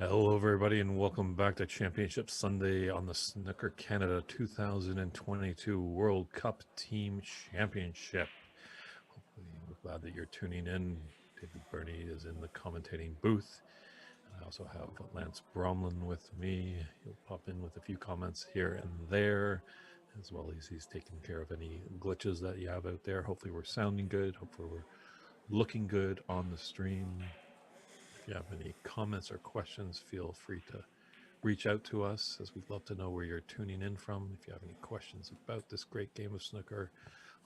Hello, everybody, and welcome back to Championship Sunday on the Snooker Canada 2022 World Cup Team Championship. Hopefully, we're glad that you're tuning in. David Burney is in the commentating booth. And I also have Lance Bromlin with me. He'll pop in with a few comments here and there, as well as he's taking care of any glitches that you have out there. Hopefully, we're sounding good. Hopefully, we're looking good on the stream. If you have any comments or questions, feel free to reach out to us, as we'd love to know where you're tuning in from. If you have any questions about this great game of snooker,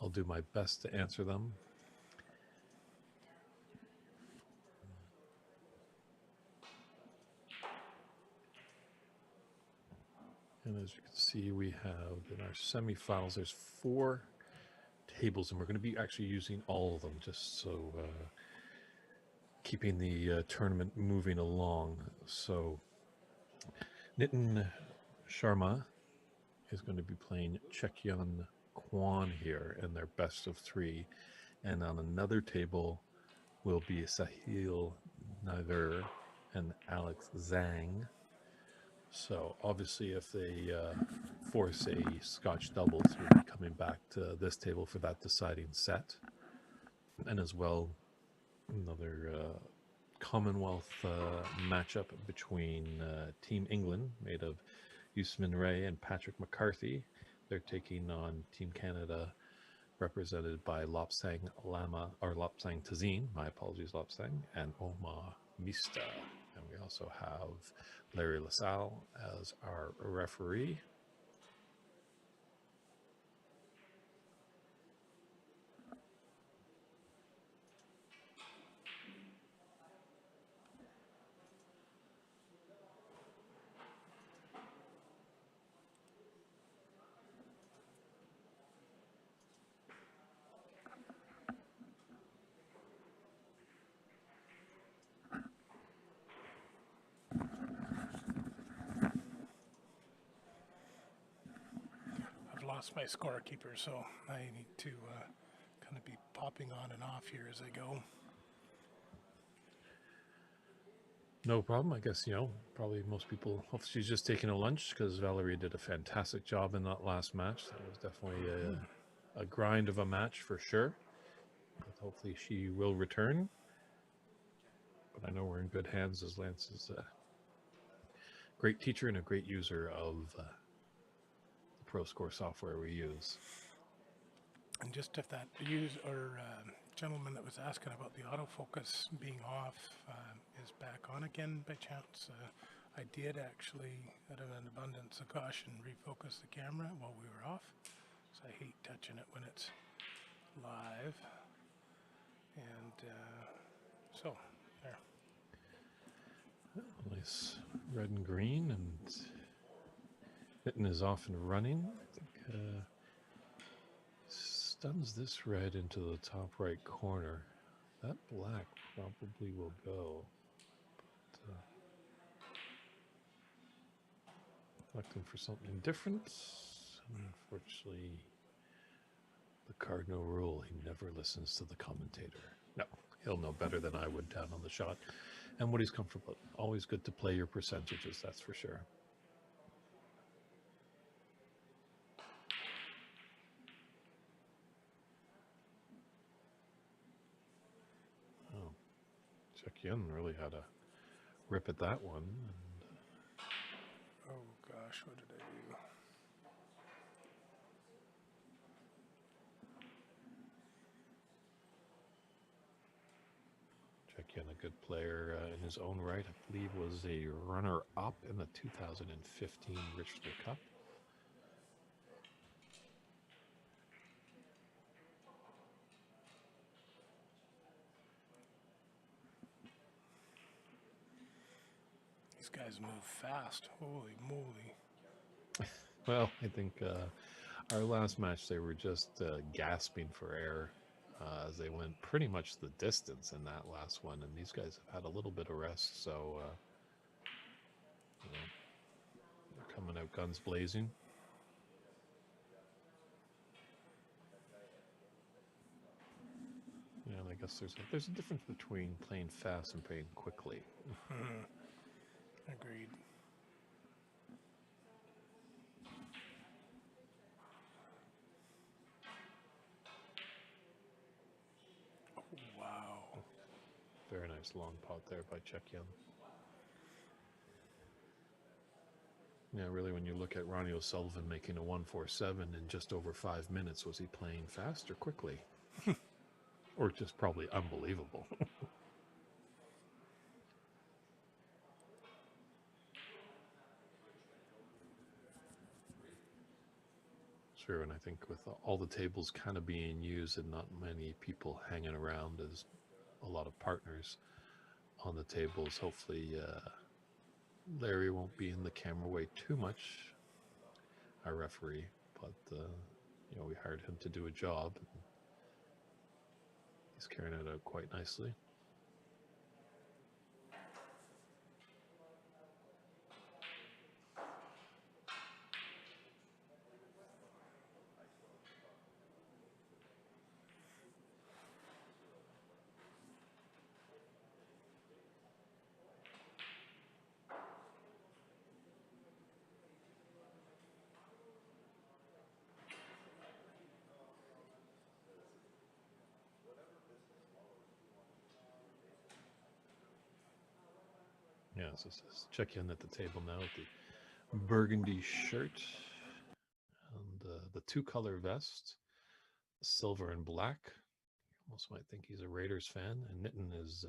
I'll do my best to answer them. And as you can see, we have in our semifinals, there's 4 tables, and we're going to be actually using all of them just so keeping the tournament moving along. So Nitin Sharma is going to be playing Chekyun Kwan here in their best of 3. And on another table will be Sahil Nagar and Alex Zhang. So obviously, if they force a Scotch doubles, we'll be coming back to this table for that deciding set. And as well, another Commonwealth matchup between Team England, made of Usman Ray and Patrick McCarthy. They're taking on Team Canada, represented by Lopsang Lama, or Lopsang Tazeen, my apologies, Lopsang, and Oma Mista. And we also have Larry LaSalle as our referee. I've lost my scorekeeper, so I need to kind of be popping on and off here as I go. No problem. I guess, probably most people, hopefully she's just taking a lunch, because Valerie did a fantastic job in that last match. That was definitely a grind of a match for sure. But hopefully she will return. But I know we're in good hands, as Lance is a great teacher and a great user of the Pro Score software we use. And just if that gentleman that was asking about the autofocus being off is back on again by chance, I did actually, out of an abundance of caution, refocus the camera while we were off. So I hate touching it when it's live. And so, there. Nice red and green, and Mitten is off and running. I think stuns this red into the top right corner. That black probably will go. But, looking for something different. Unfortunately, the cardinal rule, he never listens to the commentator. No, he'll know better than I would down on the shot and what he's comfortable. Always good to play your percentages, that's for sure. Oh, Chekyun really had a rip at that one. Oh gosh, what did I do? Chekyun, a good player in his own right. I believe was a runner-up in the 2015 Richter Cup. These guys move fast. Holy moly. Well, I think our last match, they were just gasping for air as they went pretty much the distance in that last one. And these guys have had a little bit of rest, so they're coming out guns blazing. Yeah, and I guess there's a difference between playing fast and playing quickly. Nice long pot there by Chekian. Yeah, really, when you look at Ronnie O'Sullivan making a 147 in just over 5 minutes, was he playing fast or quickly? Or just probably unbelievable. Sure, and I think with all the tables kind of being used and not many people hanging around as a lot of partners on the tables, hopefully Larry won't be in the camera way too much, our referee, but you know, we hired him to do a job. He's carrying it out quite nicely. Yeah, so check in at the table now with the burgundy shirt and the two-color vest, silver and black. Almost might think he's a Raiders fan, and Nitin is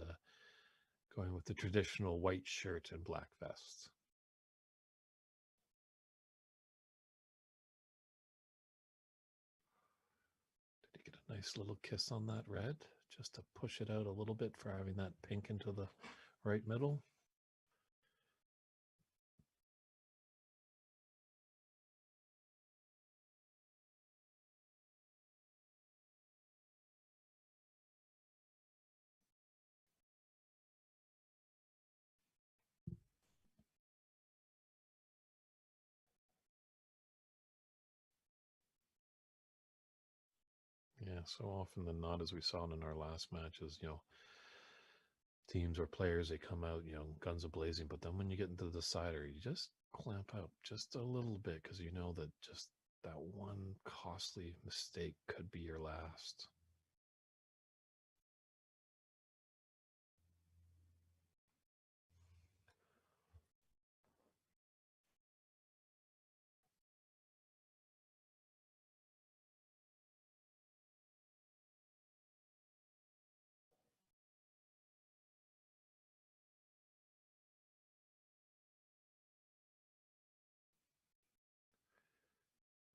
going with the traditional white shirt and black vest. Did he get a nice little kiss on that red, just to push it out a little bit for having that pink into the right middle? Yeah, so often than not, as we saw in our last matches, you know, teams or players, they come out, you know, guns a-blazing, but then when you get into the decider, you just clamp out just a little bit because you know that just that one costly mistake could be your last.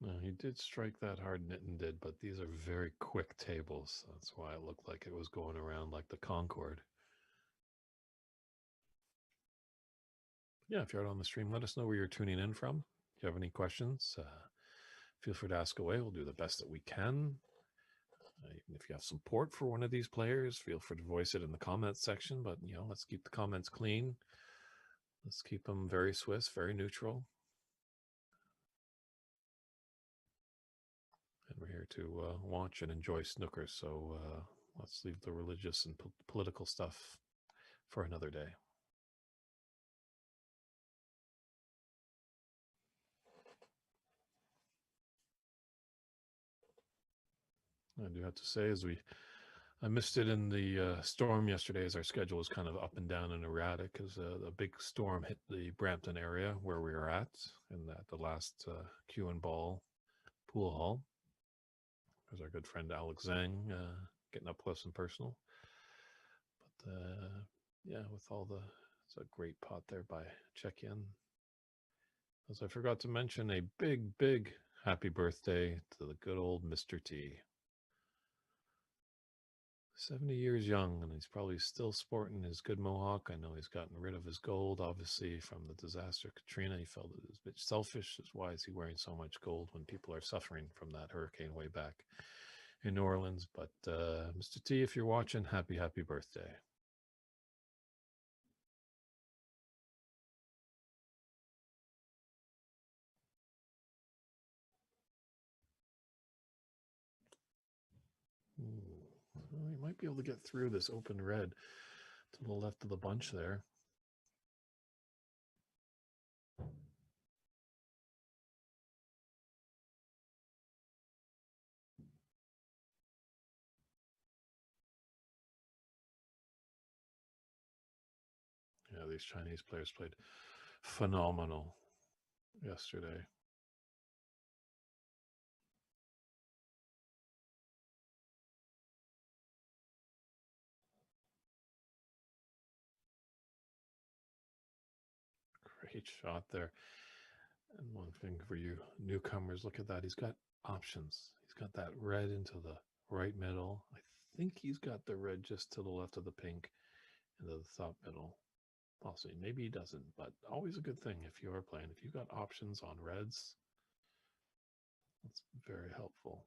No, he did strike that hard, Nitin did, but these are very quick tables. That's why it looked like it was going around like the Concorde. Yeah, if you're out on the stream, let us know where you're tuning in from. If you have any questions, feel free to ask away. We'll do the best that we can. Even if you have support for one of these players, feel free to voice it in the comments section. But, you know, let's keep the comments clean. Let's keep them very Swiss, very neutral. And we're here to watch and enjoy snooker. So let's leave the religious and political stuff for another day. I do have to say, I missed it in the storm yesterday, as our schedule was kind of up and down and erratic, because a big storm hit the Brampton area where we were at, and at the last Q and Ball pool hall. There's our good friend Alex Zhang getting up close and personal. But yeah, with all it's a great pot there by Check-In. As I forgot to mention, a big happy birthday to the good old Mr. T. 70 years young, and he's probably still sporting his good mohawk. I know he's gotten rid of his gold, obviously, from the disaster Katrina. He felt it was a bit selfish. Why is he wearing so much gold when people are suffering from that hurricane way back in New Orleans? But Mr. T, if you're watching, happy birthday. Well, you might be able to get through this open red to the left of the bunch there. these Chinese players played phenomenal yesterday. Great shot there. And one thing for you newcomers, look at that. He's got options. He's got that red into the right middle. I think he's got the red just to the left of the pink into the top middle. Possibly. Maybe he doesn't, but always a good thing if you are playing. If you've got options on reds, that's very helpful.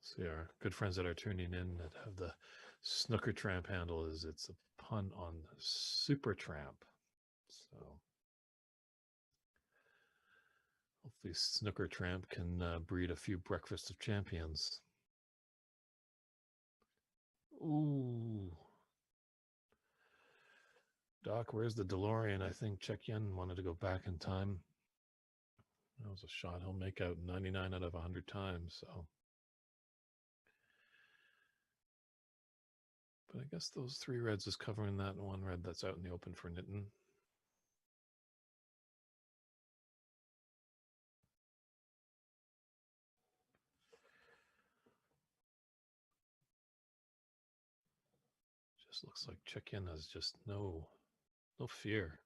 See, our good friends that are tuning in that have the Snooker Tramp handle is it's a pun on Super Tramp. So hopefully Snooker Tramp can breed a few Breakfast of Champions. Ooh. Doc, where's the DeLorean? I think Check Yen wanted to go back in time. That was a shot he'll make out 99 out of 100 times, so. But I guess those 3 reds is covering that 1 red that's out in the open for Nitin. Just looks like Check-in has just no fear.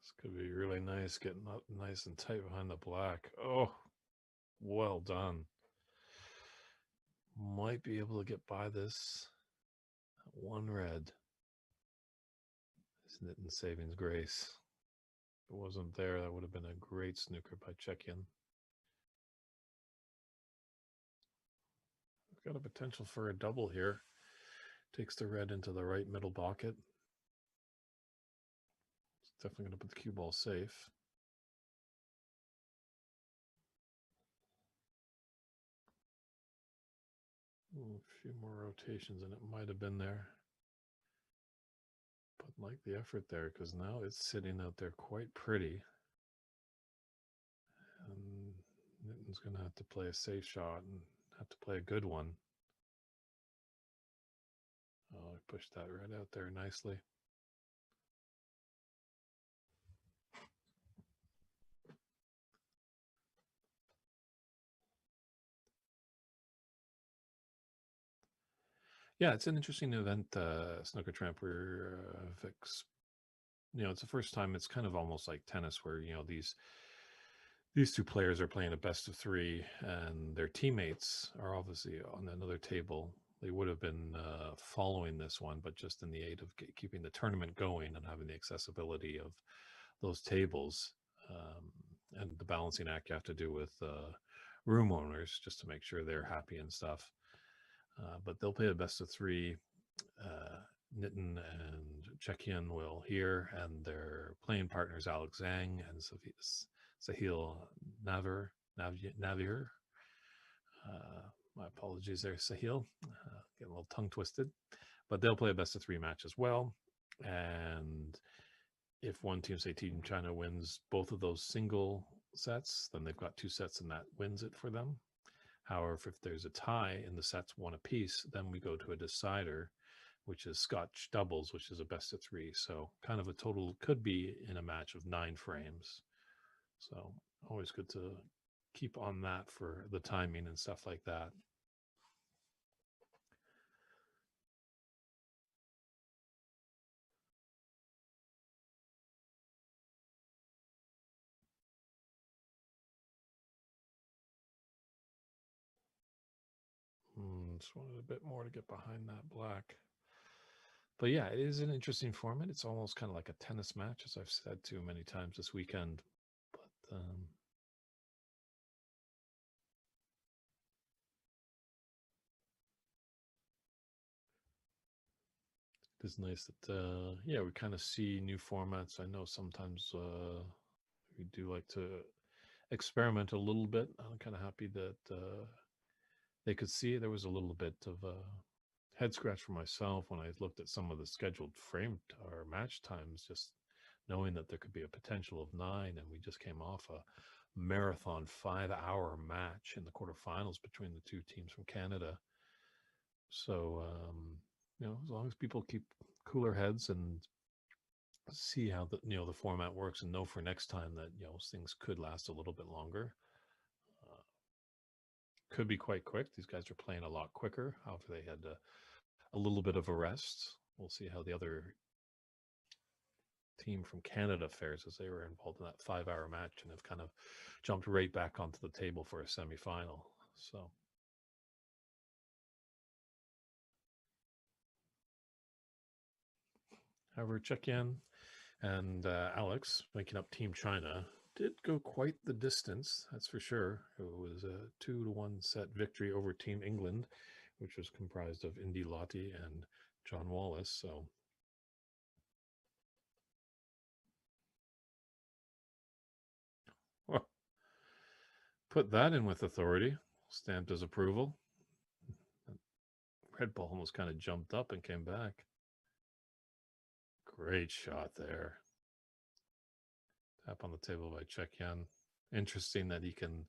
This could be really nice, getting up nice and tight behind the black. Oh, well done. Might be able to get by this 1 red. Is Nitin Savings Grace. If it wasn't there, that would have been a great snooker by Check-in. We've got a potential for a double here. Takes the red into the right middle pocket. It's definitely going to put the cue ball safe. Ooh, a few more rotations and it might have been there. But like the effort there, because now it's sitting out there quite pretty. And Nitin's going to have to play a safe shot and have to play a good one. Oh, I pushed that right out there nicely. Yeah, it's an interesting event, Snooker Tramp. It's the first time. It's kind of almost like tennis, where these 2 players are playing a best of 3, and their teammates are obviously on another table. They would have been following this one, but just in the aid of keeping the tournament going and having the accessibility of those tables and the balancing act you have to do with room owners just to make sure they're happy and stuff. But they'll play a best of 3. Nitin and Check-in will here, and their playing partners Alex Zhang and Sahil Navir. My apologies there, Sahil. Getting a little tongue twisted. But they'll play a best of 3 match as well. And if one team, say Team China, wins both of those single sets, then they've got 2 sets and that wins it for them. However, if there's a tie in the sets 1 apiece, then we go to a decider, which is Scotch doubles, which is a best of 3. So kind of a total could be in a match of 9 frames. So always good to keep on that for the timing and stuff like that. Just wanted a bit more to get behind that black. But yeah, it is an interesting format. It's almost kind of like a tennis match, as I've said too many times this weekend. But It's nice that yeah, we kind of see new formats. I know sometimes we do like to experiment a little bit. I'm kind of happy that they could see there was a little bit of a head scratch for myself when I looked at some of the scheduled frame or match times, just knowing that there could be a potential of 9, and we just came off a marathon 5-hour match in the quarterfinals between the two teams from Canada. So as long as people keep cooler heads and see how the format works and know for next time that things could last a little bit longer. Could be quite quick. These guys are playing a lot quicker. However, they had a little bit of a rest. We'll see how the other team from Canada fares, as they were involved in that 5-hour match and have kind of jumped right back onto the table for a semifinal. So, however, Chekian and Alex, making up Team China, did go quite the distance, that's for sure. It was a 2-1 set victory over Team England, which was comprised of Indy Lottie and John Wallace. So well, put that in with authority, stamped as approval. Red Bull almost kind of jumped up and came back. Great shot there. Tap on the table by Chekian. Interesting that he can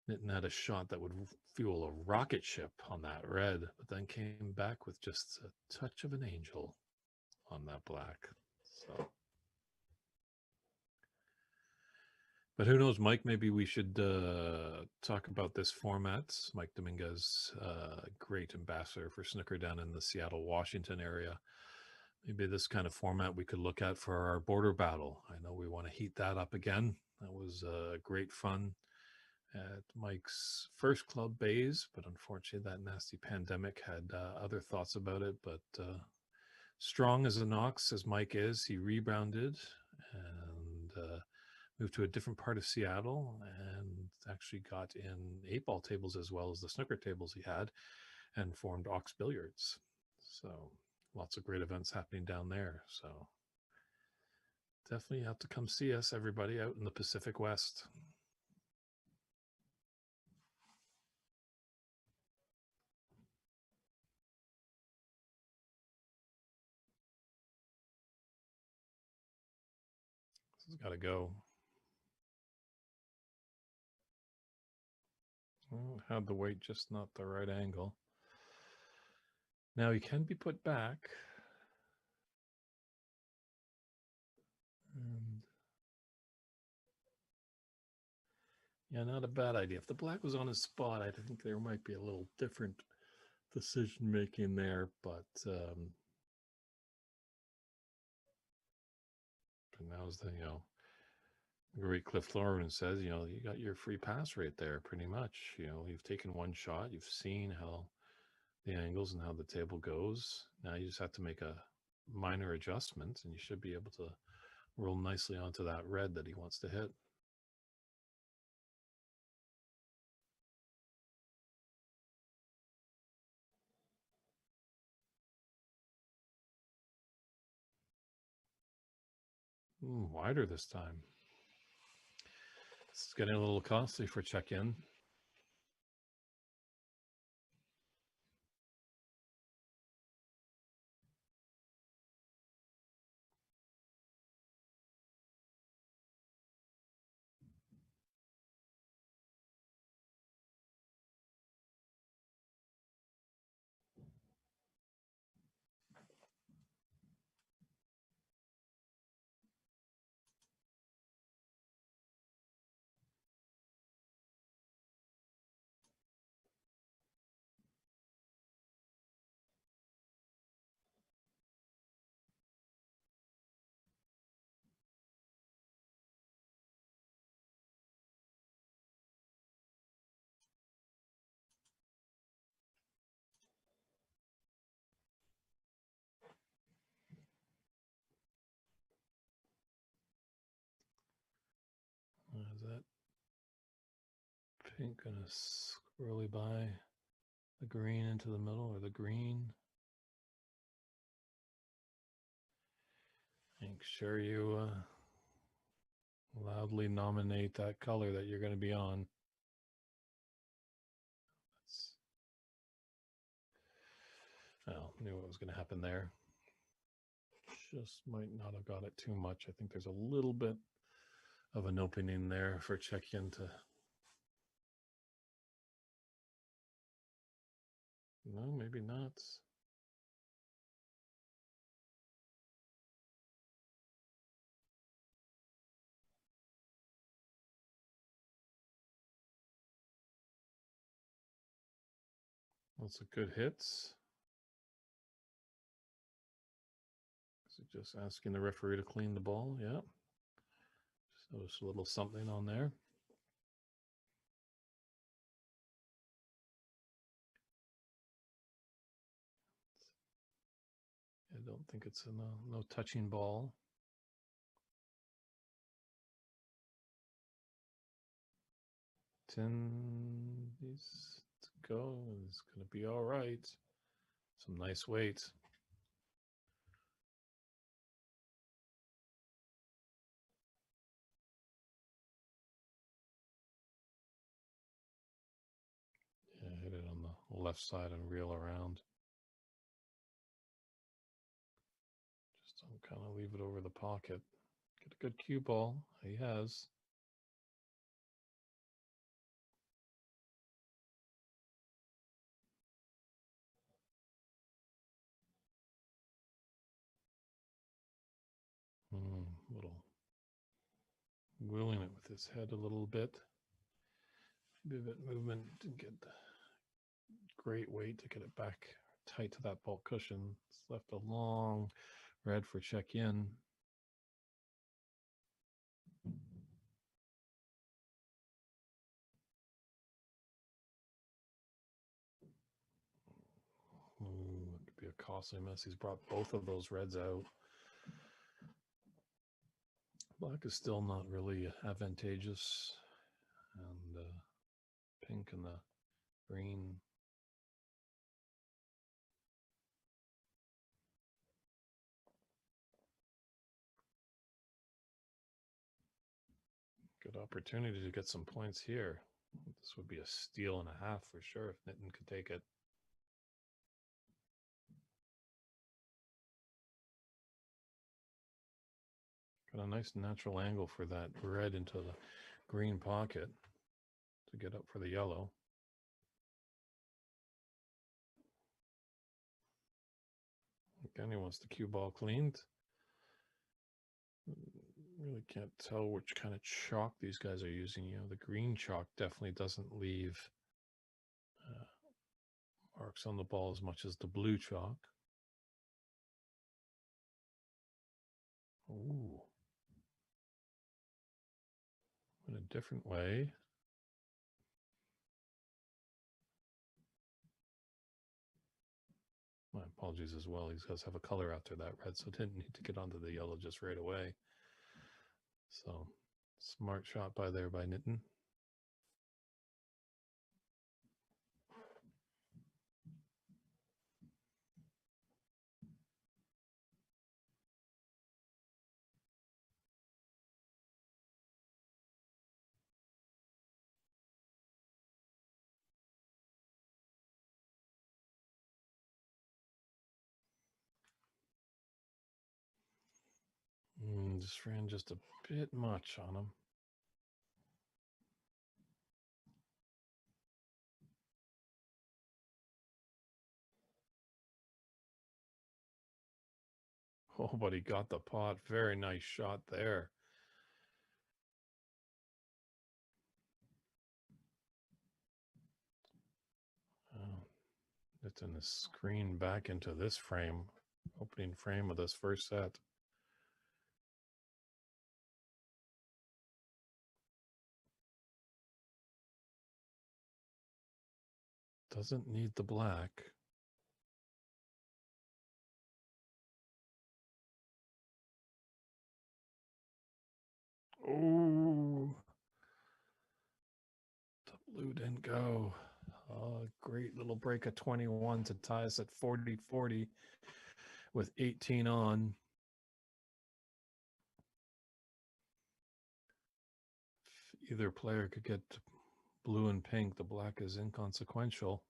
net a shot that would fuel a rocket ship on that red, but then came back with just a touch of an angel on that black. So, but who knows, Mike? Maybe we should talk about this format. Mike Dominguez, great ambassador for snooker down in the Seattle, Washington area. Maybe this kind of format we could look at for our border battle. I know we want to heat that up again. That was great fun at Mike's first club, Bays, but unfortunately that nasty pandemic had other thoughts about it. But strong as an ox as Mike is, he rebounded and moved to a different part of Seattle and actually got in 8-ball tables as well as the snooker tables he had and formed Ox Billiards. So lots of great events happening down there. So definitely have to come see us, everybody, out in the Pacific West. This has got to go. Well, had the weight just not the right angle. Now he can be put back. And yeah, not a bad idea. If the black was on his spot, I think there might be a little different decision making there, but now's the great Cliff Thorman says, you got your free pass right there, pretty much. You've taken one shot, you've seen how the angles and how the table goes. Now you just have to make a minor adjustment, and you should be able to roll nicely onto that red that he wants to hit. Wider this time. This is getting a little costly for check-in. Is that pink gonna swirly by the green into the middle, or the green? Make sure you loudly nominate that color that you're going to be on. Well, knew what was going to happen there. Just might not have got it too much. I think there's a little bit of an opening there for check-in to... No, maybe not. Lots of good hits. So just asking the referee to clean the ball. Yeah. So there's a little something on there. I don't think it's a no touching ball. Ten needs to go. It's going to be all right. Some nice weight. Yeah, hit it on the left side and reel around. Just don't kind of leave it over the pocket. Get a good cue ball. He has. Little wheeling it with his head a little bit. Maybe a bit movement to get great weight to get it back tight to that ball cushion. It's left a long red for check in. Ooh, it could be a costly mess. He's brought both of those reds out. Black is still not really advantageous, and pink and the green. Good opportunity to get some points here. This would be a steal and a half for sure if Nitin could take it. Got a nice natural angle for that red into the green pocket to get up for the yellow. Again, he wants the cue ball cleaned. Really can't tell which kind of chalk these guys are using. You know, the green chalk definitely doesn't leave marks on the ball as much as the blue chalk. Ooh. In a different way. My apologies as well. These guys have a color after that red, so didn't need to get onto the yellow just right away. So smart shot by Nitin. Just ran just a bit much on him. Oh, but he got the pot. Very nice shot there. It's in the screen back into this frame, opening frame of this first set. Doesn't need the black. Oh, the blue didn't go. Great little break of 21 to tie us at 40-40 with 18 on. either player could get blue and pink. The black is inconsequential.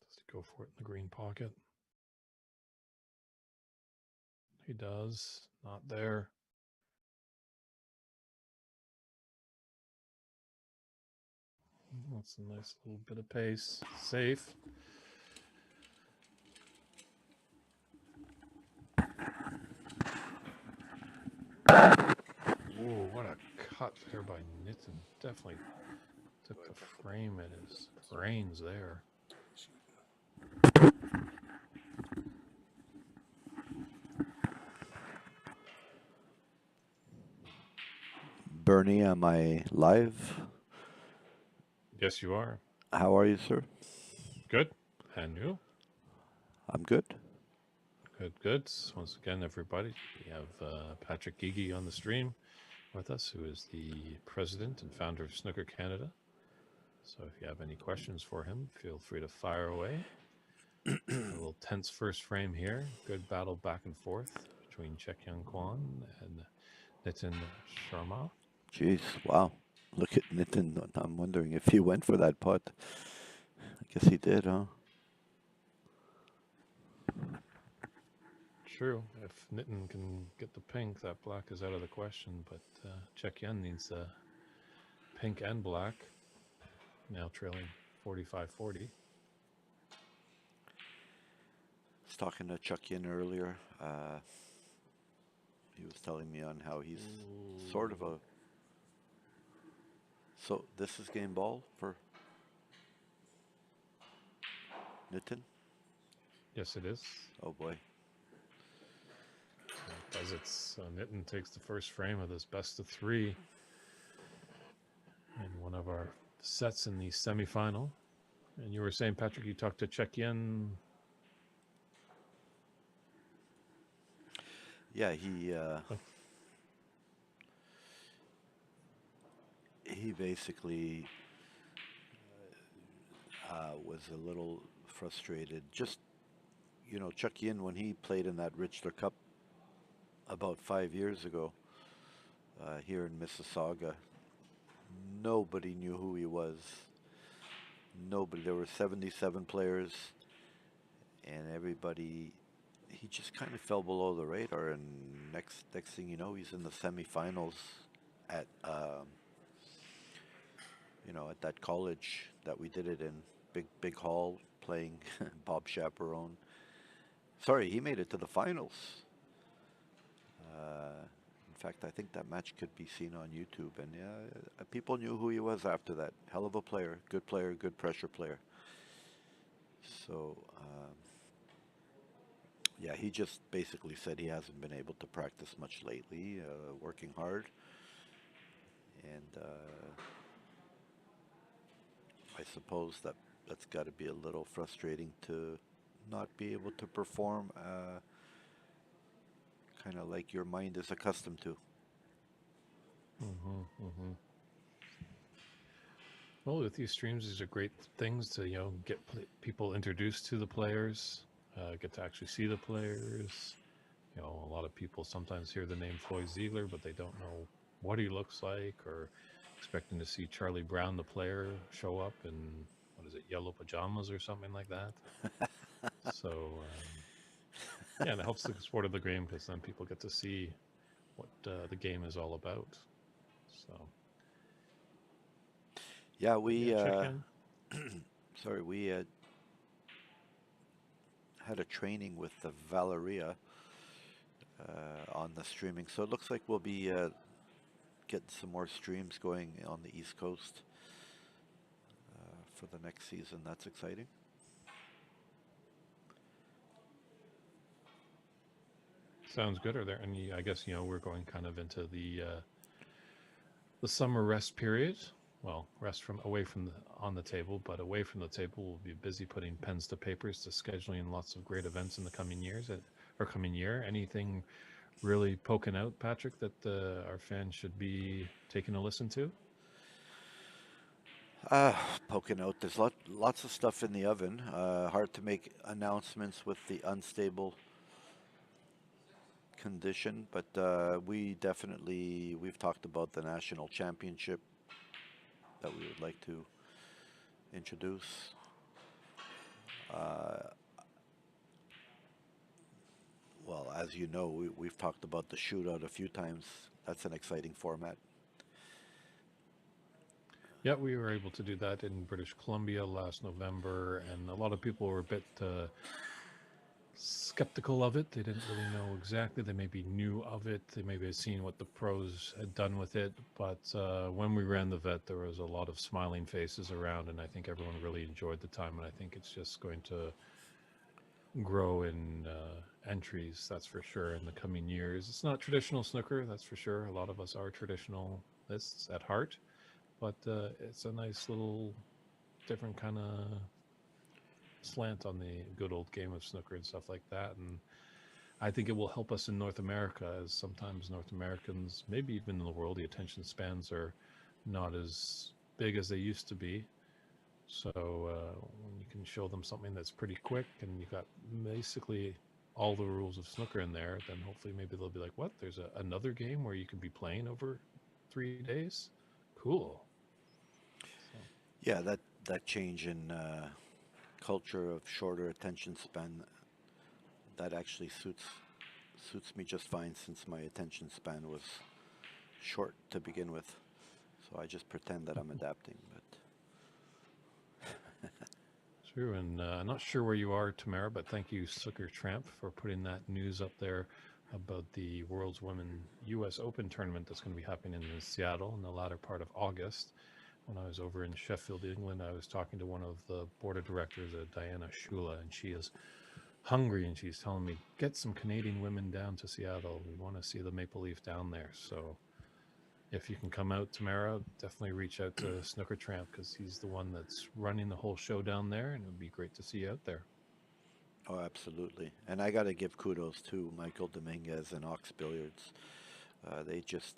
Does he go for it in the green pocket? He does. Not there. That's a nice little bit of pace. Safe. Whoa, what a cut there by Nitin. Definitely took the frame at his brains there. Bernie, am I live? Yes, you are. How are you, sir? Good. And you? I'm good. Good, good. Once again, everybody, we have Patrick Gigi on the stream with us, who is the president and founder of Snooker Canada. So if you have any questions for him, feel free to fire away. A little tense first frame here. Good battle back and forth between Chek Young Kwan and Nitin Sharma. Jeez, wow. Look at Nitin. I'm wondering if he went for that putt. I guess he did, huh? True. If Nitin can get the pink, that black is out of the question. But Chek Young needs pink and black. Now trailing 45-40. I was talking to Chuck Yin earlier. He was telling me on how he's sort of a... So this is game ball for Nitin? Yes, it is. Oh boy. As it's Nitin takes the first frame of this best of three in one of our sets in the semifinal. And you were saying, Patrick, you talked to Chek Yin. Yeah, he basically was a little frustrated. Just, you know, Chuck Yin, when he played in that Richter Cup about 5 years ago here in Mississauga, nobody knew who he was. Nobody. There were 77 players, and everybody. He just kind of fell below the radar, and next thing you know, he's in the semifinals at at that college that we did it in, big hall, playing Bob Chaperone. Sorry, he made it to the finals. In fact, I think that match could be seen on YouTube, and yeah, people knew who he was after that. Hell of a player, good pressure player. So, yeah, he just basically said he hasn't been able to practice much lately, working hard, and I suppose that's got to be a little frustrating to not be able to perform kind of like your mind is accustomed to. Well, with these streams, these are great things to get people introduced to the players, get to actually see the players. A lot of people sometimes hear the name Floyd Ziegler, but they don't know what he looks like, or expecting to see Charlie Brown, the player, show up in, yellow pajamas or something like that. So, yeah, and it helps the sport of the game, because then people get to see what the game is all about. So, yeah, we sorry, we had a training with the Valeria on the streaming, so it looks like we'll be getting some more streams going on the East Coast for the next season. That's exciting. Sounds good. Are there any? I guess we're going kind of into the summer rest period. well, rest from away from the on the table, but away from the table, we'll be busy putting pens to papers to scheduling lots of great events in the coming years or coming year. Anything really poking out, Patrick, that our fans should be taking a listen to? Poking out. There's lots of stuff in the oven. Hard to make announcements with the unstable condition, but we've talked about the national championship that we would like to introduce. Uh, well, as you know, we've talked about the shootout a few times. That's an exciting format. Yeah, we were able to do that in British Columbia last November, and a lot of people were a bit skeptical of it. They didn't really know exactly. They maybe knew of it. They maybe had seen what the pros had done with it. But when we ran the vet, there was a lot of smiling faces around, and I think everyone really enjoyed the time. And I think it's just going to grow in entries, that's for sure, in the coming years. It's not traditional snooker, that's for sure. A lot of us are traditionalists at heart, but it's a nice little different kind of slant on the good old game of snooker and stuff like that. And I think it will help us in North America, as sometimes North Americans, maybe even in the world, the attention spans are not as big as they used to be. So when you can show them something that's pretty quick and you got basically all the rules of snooker in there, then hopefully maybe they'll be like, what? There's another game where you can be playing over 3 days? Cool. So, Yeah, that change in culture of shorter attention span, that actually suits me just fine, since my attention span was short to begin with. So I just pretend that I'm adapting. But true. And I'm not sure where you are, Tamara, but thank you, Snooker Tramp, for putting that news up there about the World's Women U.S. Open tournament that's going to be happening in Seattle in the latter part of August. When I was over in Sheffield, England, I was talking to one of the board of directors, Diana Shula, and she is hungry, and she's telling me, get some Canadian women down to Seattle. We want to see the Maple Leaf down there. So if you can come out, Tamara, definitely reach out to Snooker Tramp, because he's the one that's running the whole show down there, and it would be great to see you out there. oh, absolutely. And I got to give kudos to Michael Dominguez and Ox Billiards. They just,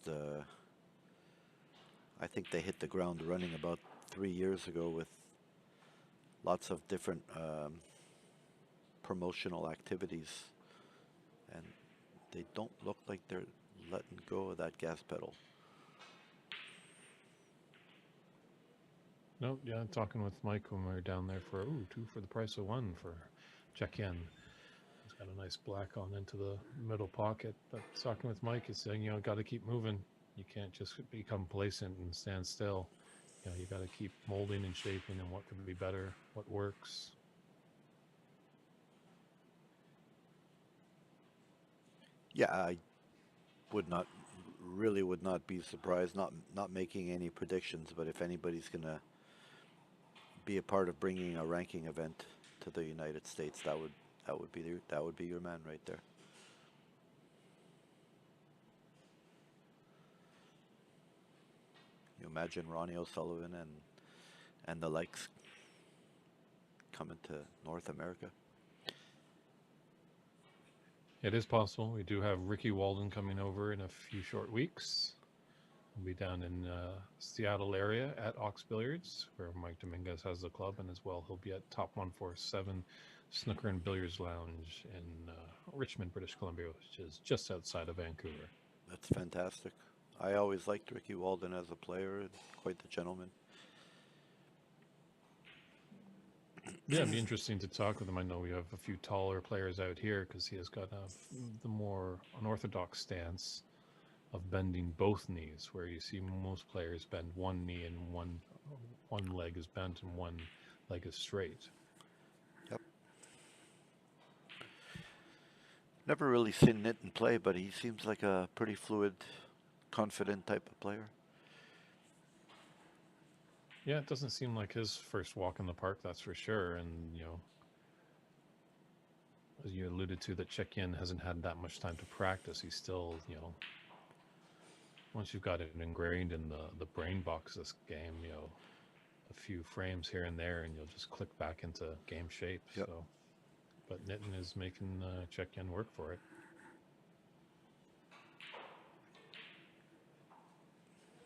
I think they hit the ground running about 3 years ago with lots of different promotional activities, and they don't look like they're letting go of that gas pedal. No, yeah, talking with Mike when we were down there for two for the price of one for check-in. He's got a nice black on into the middle pocket. But talking with Mike, he's saying, got to keep moving. You can't just become complacent and stand still. You got to keep molding and shaping and what could be better, what works. Yeah, I would not be surprised, not making any predictions, but if anybody's gonna be a part of bringing a ranking event to the United States, that would be your man right there. You imagine Ronnie O'Sullivan and the likes coming to North America. It is possible. We do have Ricky Walden coming over in a few short weeks. We'll be down in Seattle area at Ox Billiards, where Mike Dominguez has the club, and as well he'll be at Top 147 Snooker and Billiards Lounge in Richmond, British Columbia, which is just outside of Vancouver. That's fantastic. I always liked Ricky Walden as a player, quite the gentleman. Yeah, it'd be interesting to talk with him. I know we have a few taller players out here because he has got the more unorthodox stance of bending both knees, where you see most players bend one knee and one leg is bent and one leg is straight. Yep. Never really seen Nitin play, but he seems like a pretty fluid, confident type of player. Yeah, it doesn't seem like his first walk in the park, that's for sure. And, as you alluded to, that Check-In hasn't had that much time to practice. He's still, once you've got it ingrained in the brain box of this game, a few frames here and there, and you'll just click back into game shape. Yep. So, but Nitin is making check-in work for it.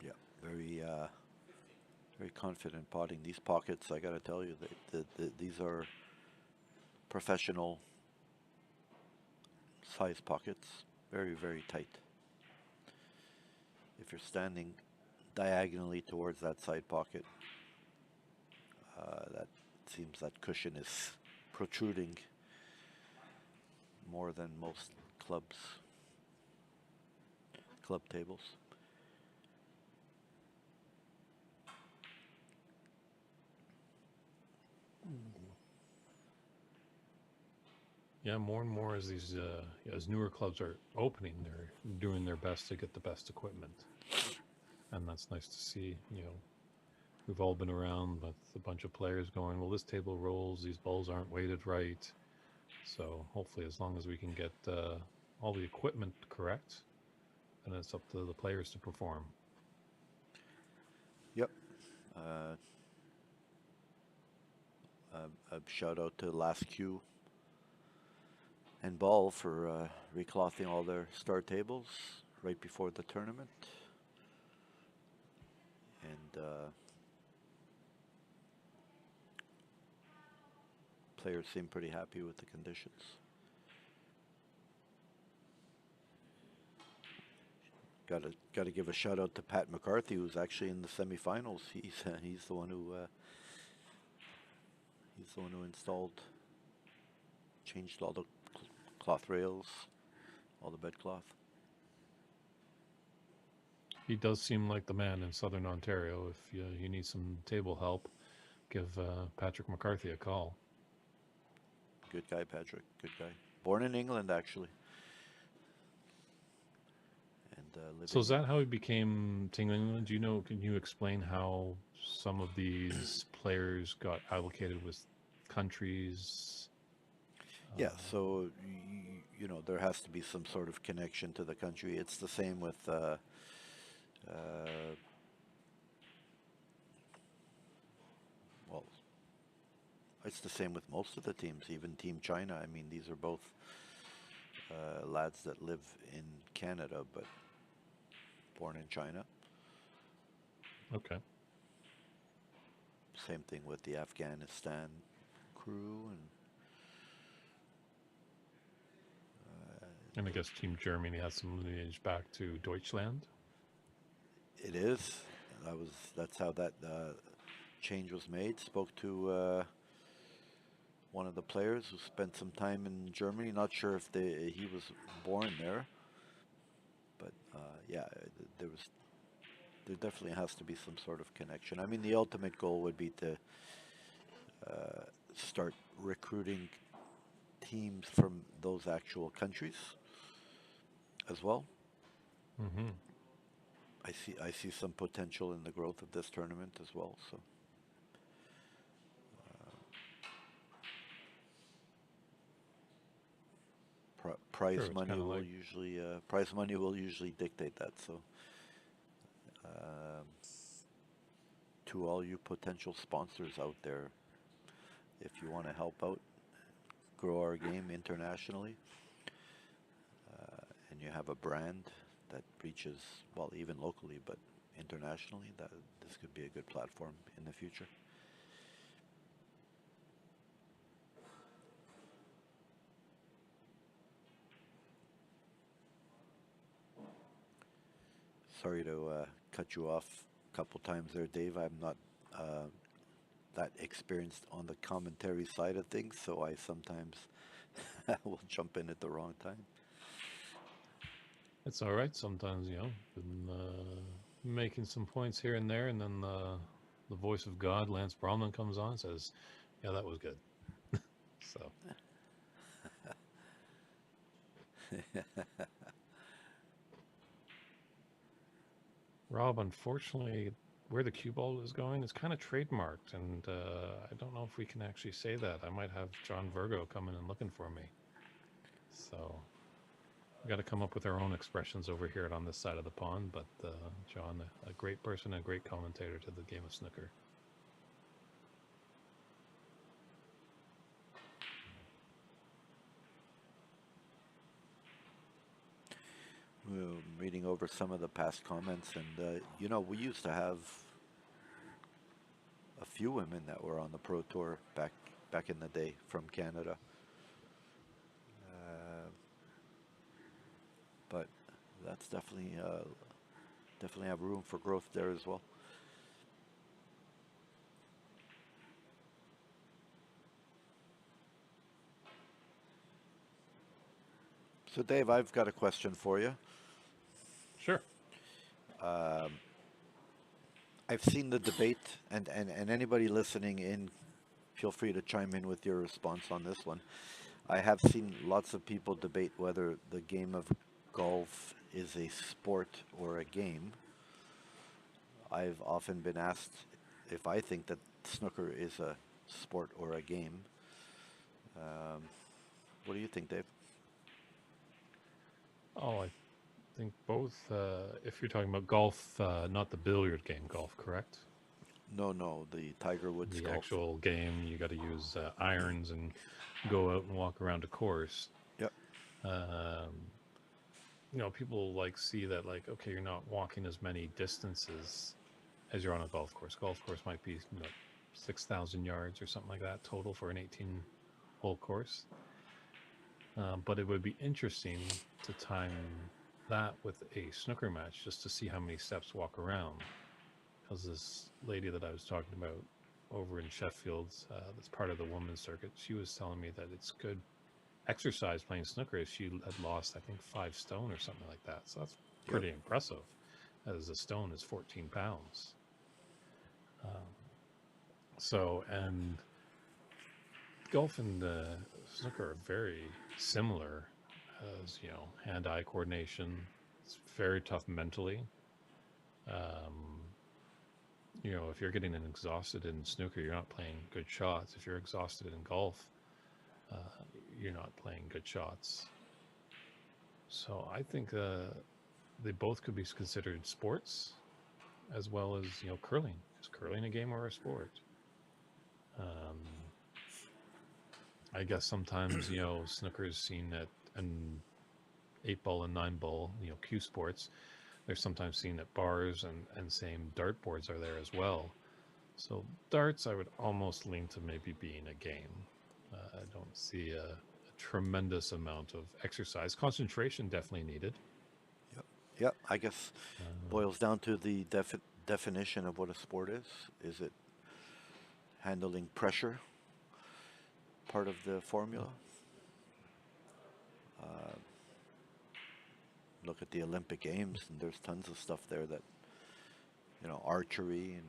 Yeah, very confident potting. These pockets, I got to tell you, these are professional size pockets. Very, very tight. If you're standing diagonally towards that side pocket, that seems that cushion is protruding more than most club tables. Yeah, more and more as these as newer clubs are opening, they're doing their best to get the best equipment, and that's nice to see. We've all been around with a bunch of players going, well, this table rolls, these balls aren't weighted right. So hopefully, as long as we can get all the equipment correct, then it's up to the players to perform. Yep. A shout out to Last Q and Ball for reclothing all their star tables right before the tournament. And players seem pretty happy with the conditions. Got to give a shout out to Pat McCarthy, who's actually in the semifinals. He's the one who changed all the cloth rails, all the bed cloth. He does seem like the man in Southern Ontario. If you need some table help, give Patrick McCarthy a call. Good guy, Patrick. Good guy. Born in England, actually. And so is that how he became Team England? Do you know? Can you explain how some of these players got allocated with countries? Yeah, so there has to be some sort of connection to the country. It's the same with well, it's the same with most of the teams, even Team China. I mean, these are both lads that live in Canada, but born in China. Okay. Same thing with the Afghanistan crew and I guess Team Germany has some lineage back to Deutschland. It is. That's how that change was made. Spoke to one of the players who spent some time in Germany. Not sure if he was born there, but yeah, there definitely has to be some sort of connection. I mean, the ultimate goal would be to start recruiting teams from those actual countries as well. Mm-hmm. I see some potential in the growth of this tournament as well. So prize money will usually dictate that. So to all you potential sponsors out there, if you want to help out, grow our game internationally, and you have a brand that reaches, well, even locally, but internationally, this could be a good platform in the future. Sorry to cut you off a couple times there, Dave. I'm not that experienced on the commentary side of things, so I sometimes will jump in at the wrong time. It's all right. Sometimes, been making some points here and there, and then the voice of God, Lance Bromlin, comes on and says, yeah, that was good. So. Rob, unfortunately, where the cue ball is going is kind of trademarked, and I don't know if we can actually say that. I might have John Virgo coming and looking for me. So. We got to come up with our own expressions over here on this side of the pond. But John, a great person, a great commentator to the game of snooker. We were reading over some of the past comments, and you know, we used to have a few women that were on the pro tour back in the day from Canada. But that's definitely have room for growth there as well. So Dave, I've got a question for you. Sure. I've seen the debate, and anybody listening in, feel free to chime in with your response on this one. I have seen lots of people debate whether the game of golf is a sport or a game. I've often been asked if I think that snooker is a sport or a game. What do you think, Dave? Oh, I think both. If you're talking about golf, not the billiard game, golf, correct? No, the Tiger Woods The golf. actual game, you got to use irons and go out and walk around a course. Yep. You know, people like see that like, okay, you're not walking as many distances as you're on a golf course. Golf course might be 6,000 yards or something like that total for an 18-hole course. But it would be interesting to time that with a snooker match just to see how many steps walk around. Because this lady that I was talking about over in Sheffield, that's part of the women's circuit, she was telling me that it's good exercise playing snooker. She had lost, I think, 5 stone or something like that. So that's pretty impressive, as a stone is 14 pounds. And golf and snooker are very similar, as you know, hand-eye coordination. It's very tough mentally. You know, if you're getting exhausted in snooker, you're not playing good shots. If you're exhausted in golf, you're not playing good shots. So I think they both could be considered sports, as well as, you know, curling. Is curling a game or a sport? I guess sometimes, you know, snooker is seen at an 8-ball and 9-ball, you know, cue sports. They're sometimes seen at bars, and same dartboards are there as well. So darts, I would almost lean to maybe being a game. I don't see a tremendous amount of exercise. Concentration definitely needed. Yep. I guess boils down to the definition of what a sport is. Is it handling pressure? Part of the formula. Look at the Olympic Games, and there's tons of stuff there that, you know, archery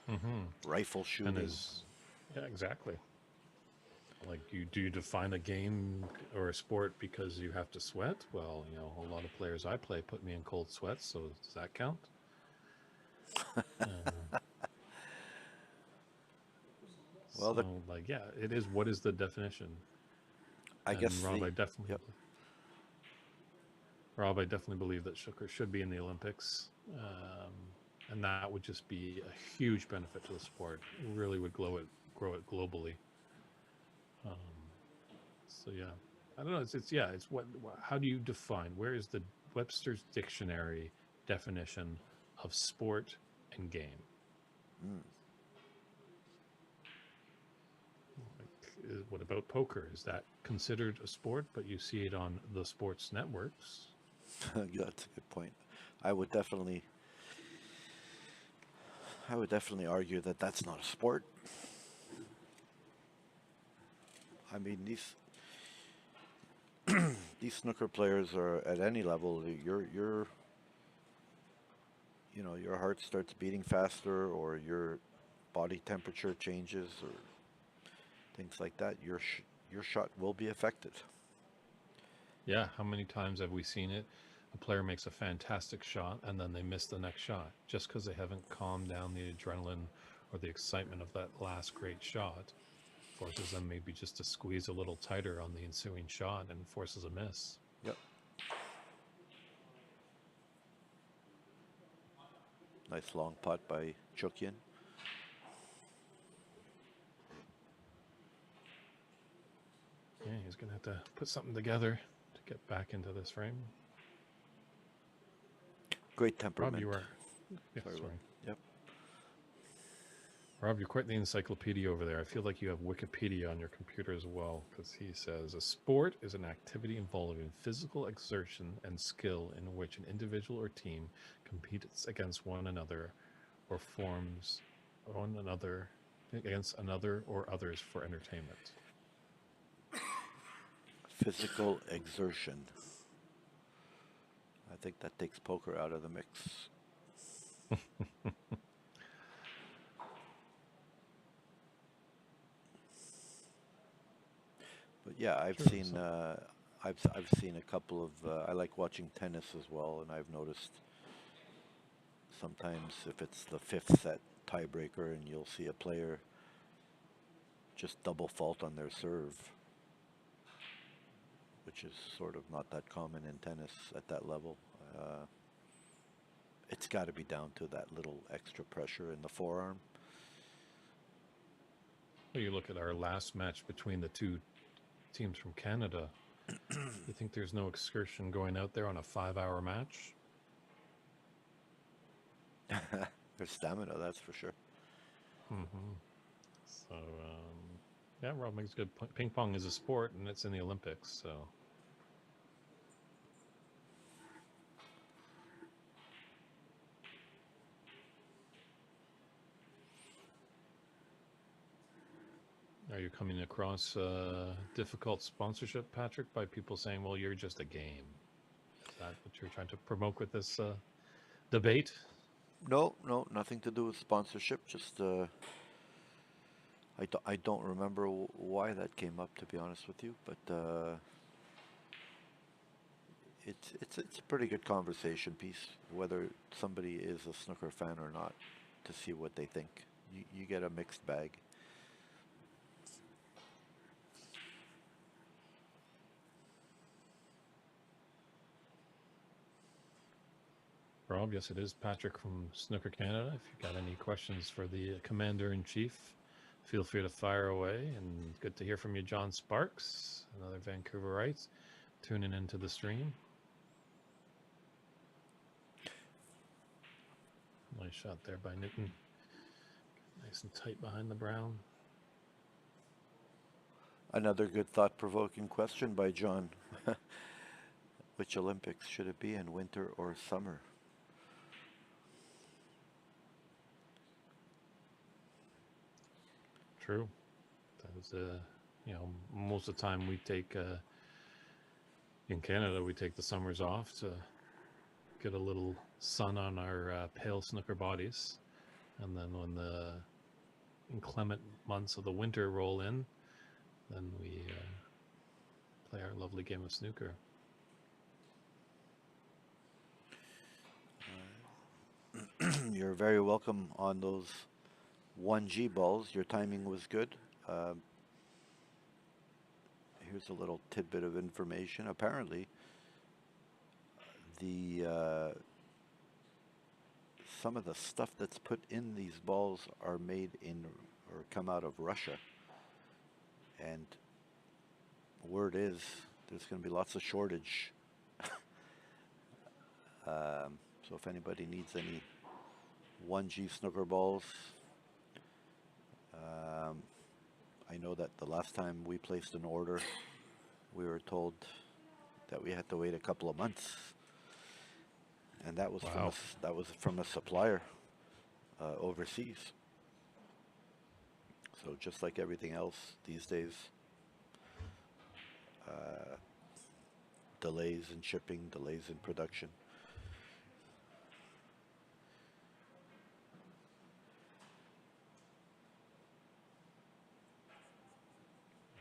and rifle shooting. And yeah, exactly. Like, do you define a game or a sport because you have to sweat? Well, you know, a lot of players I play put me in cold sweats, so does that count? Well, so, like, yeah, it is. What is the definition? I guess Rob, I definitely believe that snooker should be in the Olympics, and that would just be a huge benefit to the sport. It really would grow it globally. So yeah, I don't know. It's what? How do you define? Where is the Webster's dictionary definition of sport and game? What about poker? Is that considered a sport, but you see it on the sports networks? That's a good point. I would definitely argue that that's not a sport. I mean, these snooker players are at any level. Your heart starts beating faster, or your body temperature changes, or things like that. Your shot will be affected. Yeah, how many times have we seen it? A player makes a fantastic shot and then they miss the next shot just because they haven't calmed down the adrenaline or the excitement of that last great shot. Forces them maybe just to squeeze a little tighter on the ensuing shot and forces a miss. Yep. Nice long putt by Chukyin. Yeah, he's going to have to put something together to get back into this frame. Great temperament. Rob, you are. Yeah, Sorry. Yep. Rob, you're quite the encyclopedia over there. I feel like you have Wikipedia on your computer as well, because he says a sport is an activity involving physical exertion and skill in which an individual or team competes against one another or forms one another against another or others for entertainment. Physical exertion. I think that takes poker out of the mix. But yeah, I've seen a couple of. I like watching tennis as well, and I've noticed sometimes if it's the fifth set tiebreaker, and you'll see a player just double fault on their serve, which is sort of not that common in tennis at that level. It's got to be down to that little extra pressure in the forearm. Well, you look at our last match between the two teams from Canada. You think there's no excursion going out there on a 5-hour match? There's stamina, that's for sure. Mm-hmm. So, yeah, Rob makes good point. Ping pong is a sport, and it's in the Olympics, so... Are you coming across difficult sponsorship, Patrick, by people saying, well, you're just a game? Is that what you're trying to promote with this debate? No, nothing to do with sponsorship. Just I don't remember why that came up, to be honest with you, but it's a pretty good conversation piece, whether somebody is a snooker fan or not, to see what they think. You get a mixed bag. Rob, yes, it is Patrick from Snooker Canada. If you've got any questions for the Commander-in-Chief, feel free to fire away. And good to hear from you, John Sparks, another Vancouverite, tuning into the stream. Nice shot there by Newton. Nice and tight behind the brown. Another good thought-provoking question by John. Which Olympics should it be in, winter or summer? True. That was, you know, most of the time we take, in Canada, we take the summers off to get a little sun on our pale snooker bodies. And then when the inclement months of the winter roll in, then we play our lovely game of snooker. You're very welcome on those 1G balls. Your timing was good. Here's a little tidbit of information. Apparently, some of the stuff that's put in these balls are made in or come out of Russia. And word is there's going to be lots of shortage. So if anybody needs any 1G snooker balls, I know that the last time we placed an order, we were told that we had to wait a couple of months, and that was from a supplier overseas. So just like everything else these days, delays in shipping, delays in production.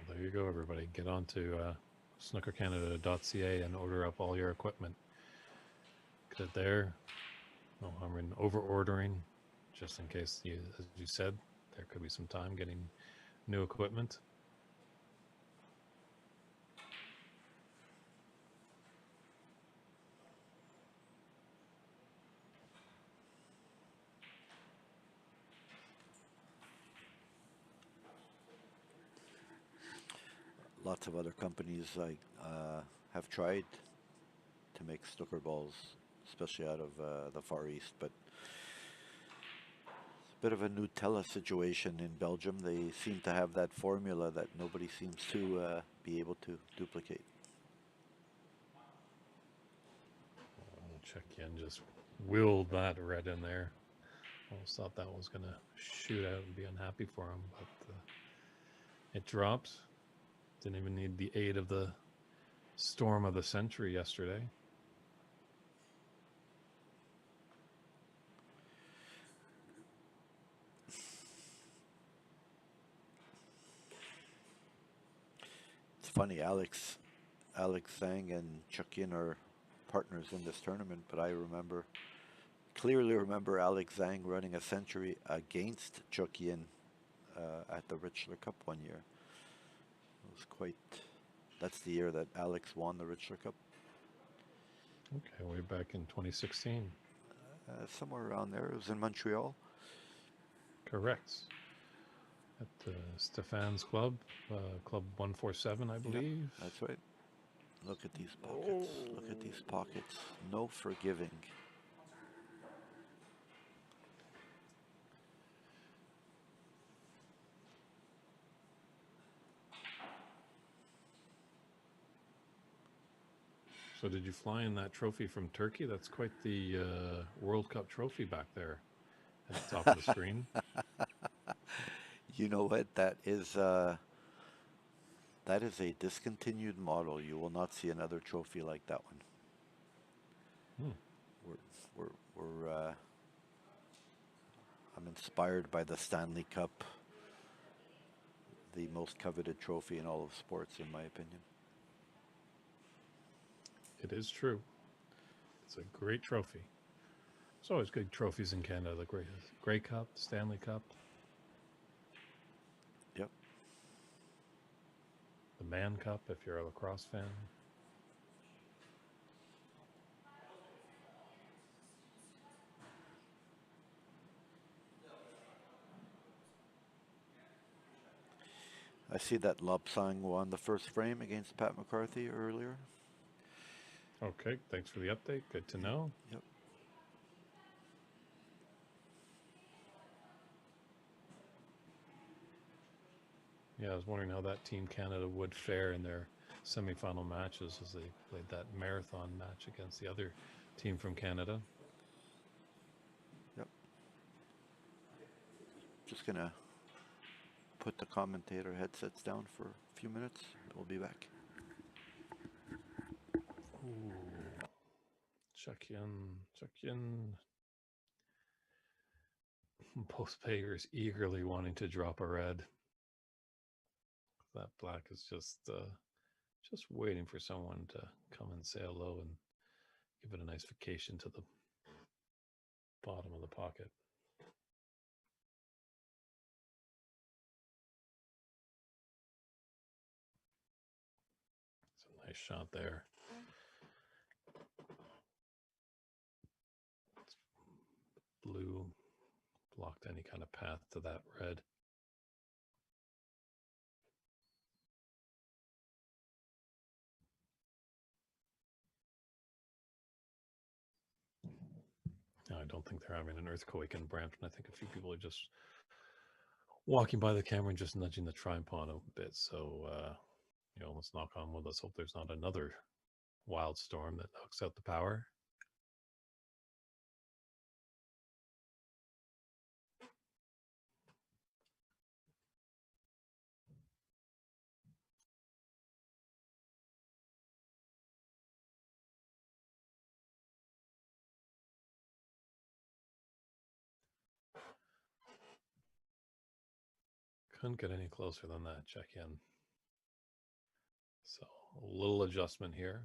There you go, everybody. Get on to snookercanada.ca and order up all your equipment. Get it there. No harm in over-ordering, just in case, as you said, there could be some time getting new equipment. lots of other companies like have tried to make snooker balls, especially out of the Far East, but it's a bit of a Nutella situation in Belgium. They seem to have that formula that nobody seems to be able to duplicate. Check in, just willed that red in there. Almost thought that was going to shoot out and be unhappy for him, but it dropped. Didn't even need the aid of the storm of the century yesterday. It's funny, Alex Zhang and Chuck Yin are partners in this tournament, but I clearly remember Alex Zhang running a century against Chuck Yin at the Richler Cup one year. It was quite. That's the year that Alex won the Richler Cup. Okay, way back in 2016. Somewhere around there. It was in Montreal. Correct. At Stephane's club, Club 147, I believe. Yep, that's right. Look at these pockets. Oh. Look at these pockets. No forgiving. So did you fly in that trophy from Turkey? That's quite the World Cup trophy back there at the top of the screen. You know what? That is a discontinued model. You will not see another trophy like that one. I'm inspired by the Stanley Cup, the most coveted trophy in all of sports, in my opinion. It is true. It's a great trophy. There's always good trophies in Canada. The Grey Cup, Stanley Cup. Yep. The Man Cup, if you're a lacrosse fan. I see that Lobsang won the first frame against Pat McCarthy earlier. Okay, thanks for the update. Good to know. Yep. Yeah, I was wondering how that Team Canada would fare in their semifinal matches as they played that marathon match against the other team from Canada. Yep. Just gonna put the commentator headsets down for a few minutes. We'll be back. Ooh. Check in. Both players eagerly wanting to drop a red. That black is just waiting for someone to come and say hello and give it a nice vacation to the bottom of the pocket. It's a nice shot there. Blue blocked any kind of path to that red. No, I don't think they're having an earthquake in Brampton. I think a few people are just walking by the camera and just nudging the tripod a bit. So, let's knock on wood. Let's hope there's not another wild storm that knocks out the power. Couldn't get any closer than that check in. So a little adjustment here.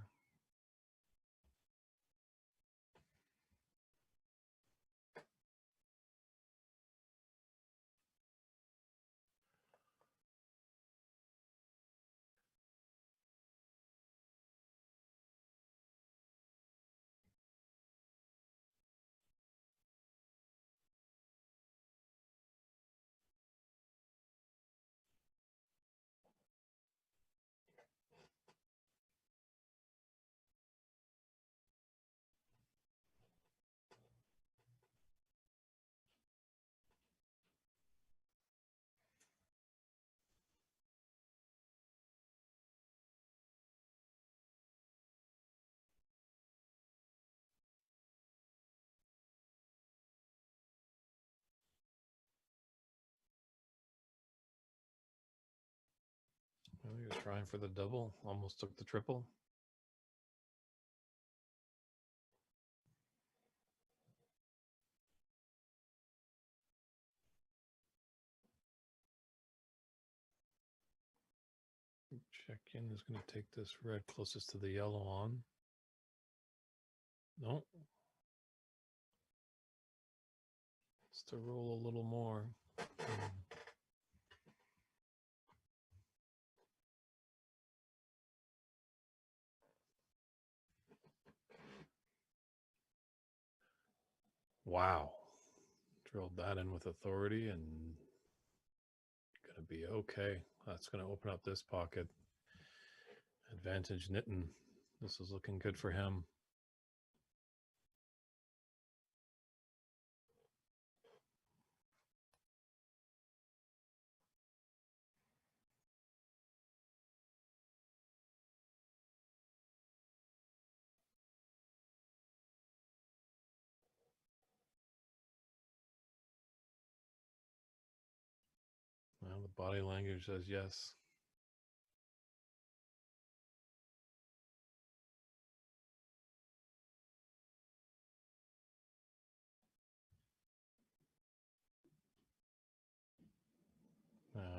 trying for the double. Almost took the triple. Check in is going to take this red closest to the yellow on. No. It's to roll a little more. Wow. Drilled that in with authority and going to be okay. That's going to open up this pocket. Advantage Nitin. This is looking good for him. Well, the body language says yes.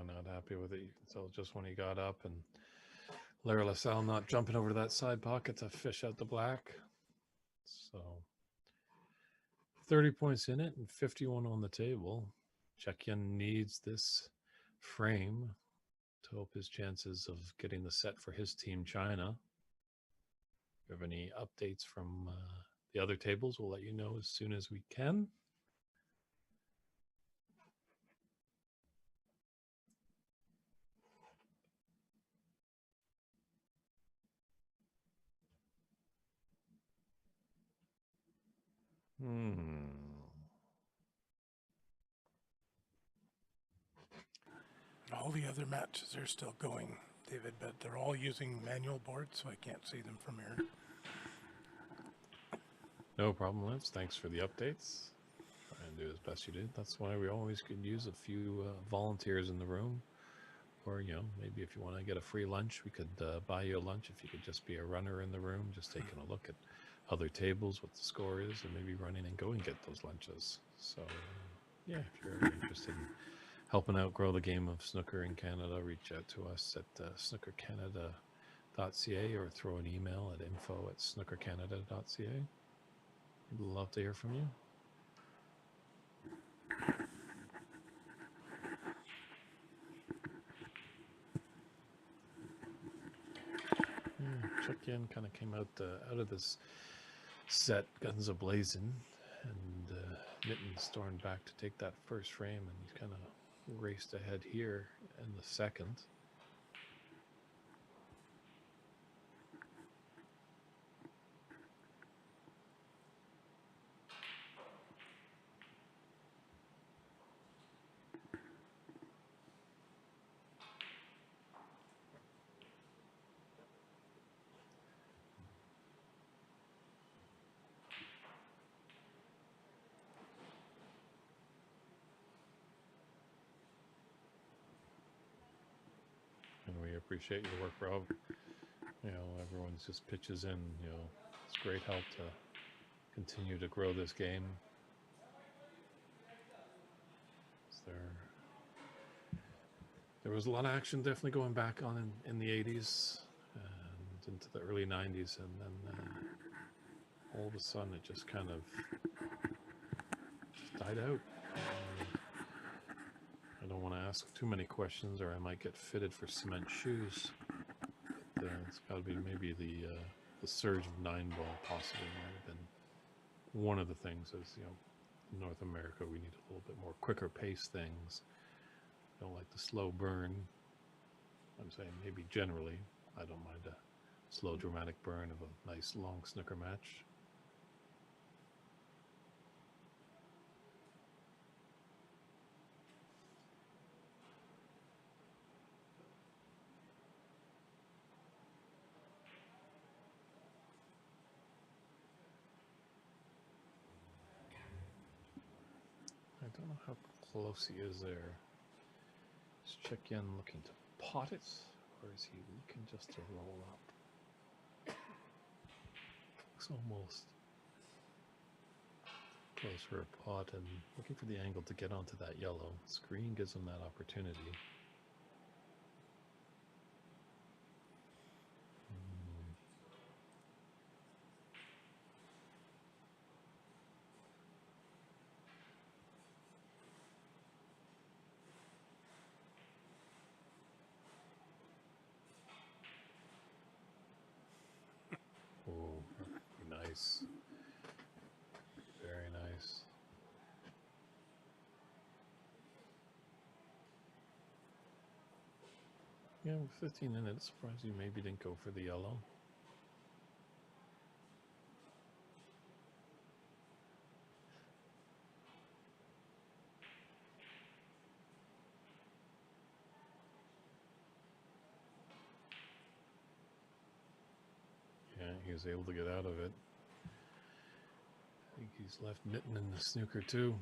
Not happy with it. You can tell just when he got up, and Larry LaSalle not jumping over to that side pocket to fish out the black. So 30 points in it and 51 on the table. Chekian needs this frame to help his chances of getting the set for his team, China. If you have any updates from the other tables, we'll let you know as soon as we can. All the other matches are still going, David, but they're all using manual boards, so I can't see them from here. No problem, Lance. Thanks for the updates. Try and do as best you did. That's why we always could use a few volunteers in the room. Or, maybe if you want to get a free lunch, we could buy you a lunch if you could just be a runner in the room, just taking a look at other tables, what the score is, and maybe running and go and get those lunches. So, yeah, if you're interested in helping out grow the game of snooker in Canada, reach out to us at snookercanada.ca or throw an email at info@snookercanada.ca. We'd love to hear from you. Check-in kind of came out of this set, guns a-blazing, and Nitin stormed back to take that first frame, and he's kind of raced ahead here in the second. And we appreciate your work, Rob. Everyone's just pitches in. It's great help to continue to grow this game. There was a lot of action definitely going back on in the 80s and into the early 90s, and then all of a sudden it just kind of died out. I don't want to ask too many questions or I might get fitted for cement shoes. But it's got to be maybe the surge of 9-ball possibly might have been one of the things. As in North America, we need a little bit more quicker pace things. Don't like the slow burn. I'm saying maybe generally, I don't mind a slow dramatic burn of a nice long snooker match. I don't know how close he is there. Just check in, looking to pot it, or is he looking just to roll up? Looks almost close for a pot and looking for the angle to get onto that yellow. Screen gives him that opportunity. Oh, nice. Very nice. Yeah, with 15 in it, surprised you maybe didn't go for the yellow. Yeah, he was able to get out of it. I think he's left Mitten in the snooker too.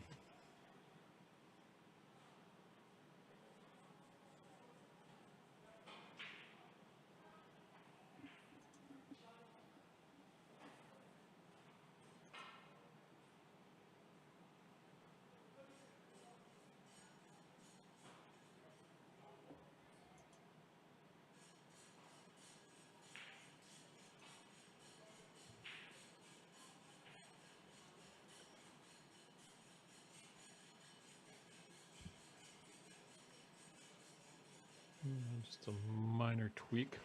Just a minor tweak.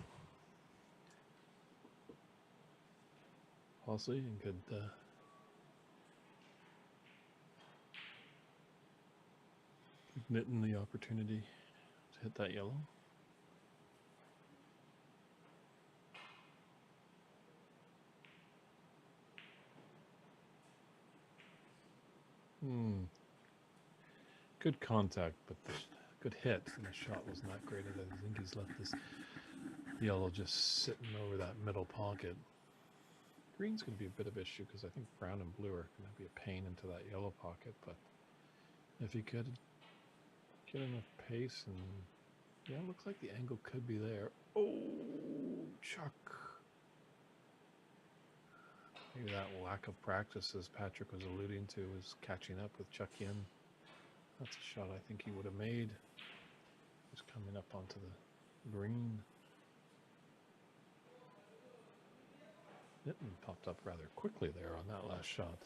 Possibly, and could give Mitten the opportunity to hit that yellow. Good contact, but the good hit, and the shot was not great. I think he's left this yellow just sitting over that middle pocket. Green's going to be a bit of issue because I think brown and blue are going to be a pain into that yellow pocket, but if he could get enough pace, and yeah, it looks like the angle could be there. Oh, Chuck. Maybe that lack of practice, as Patrick was alluding to, is catching up with Chuck Yin. That's a shot I think he would have made. Just coming up onto the green. Mitten popped up rather quickly there on that last shot.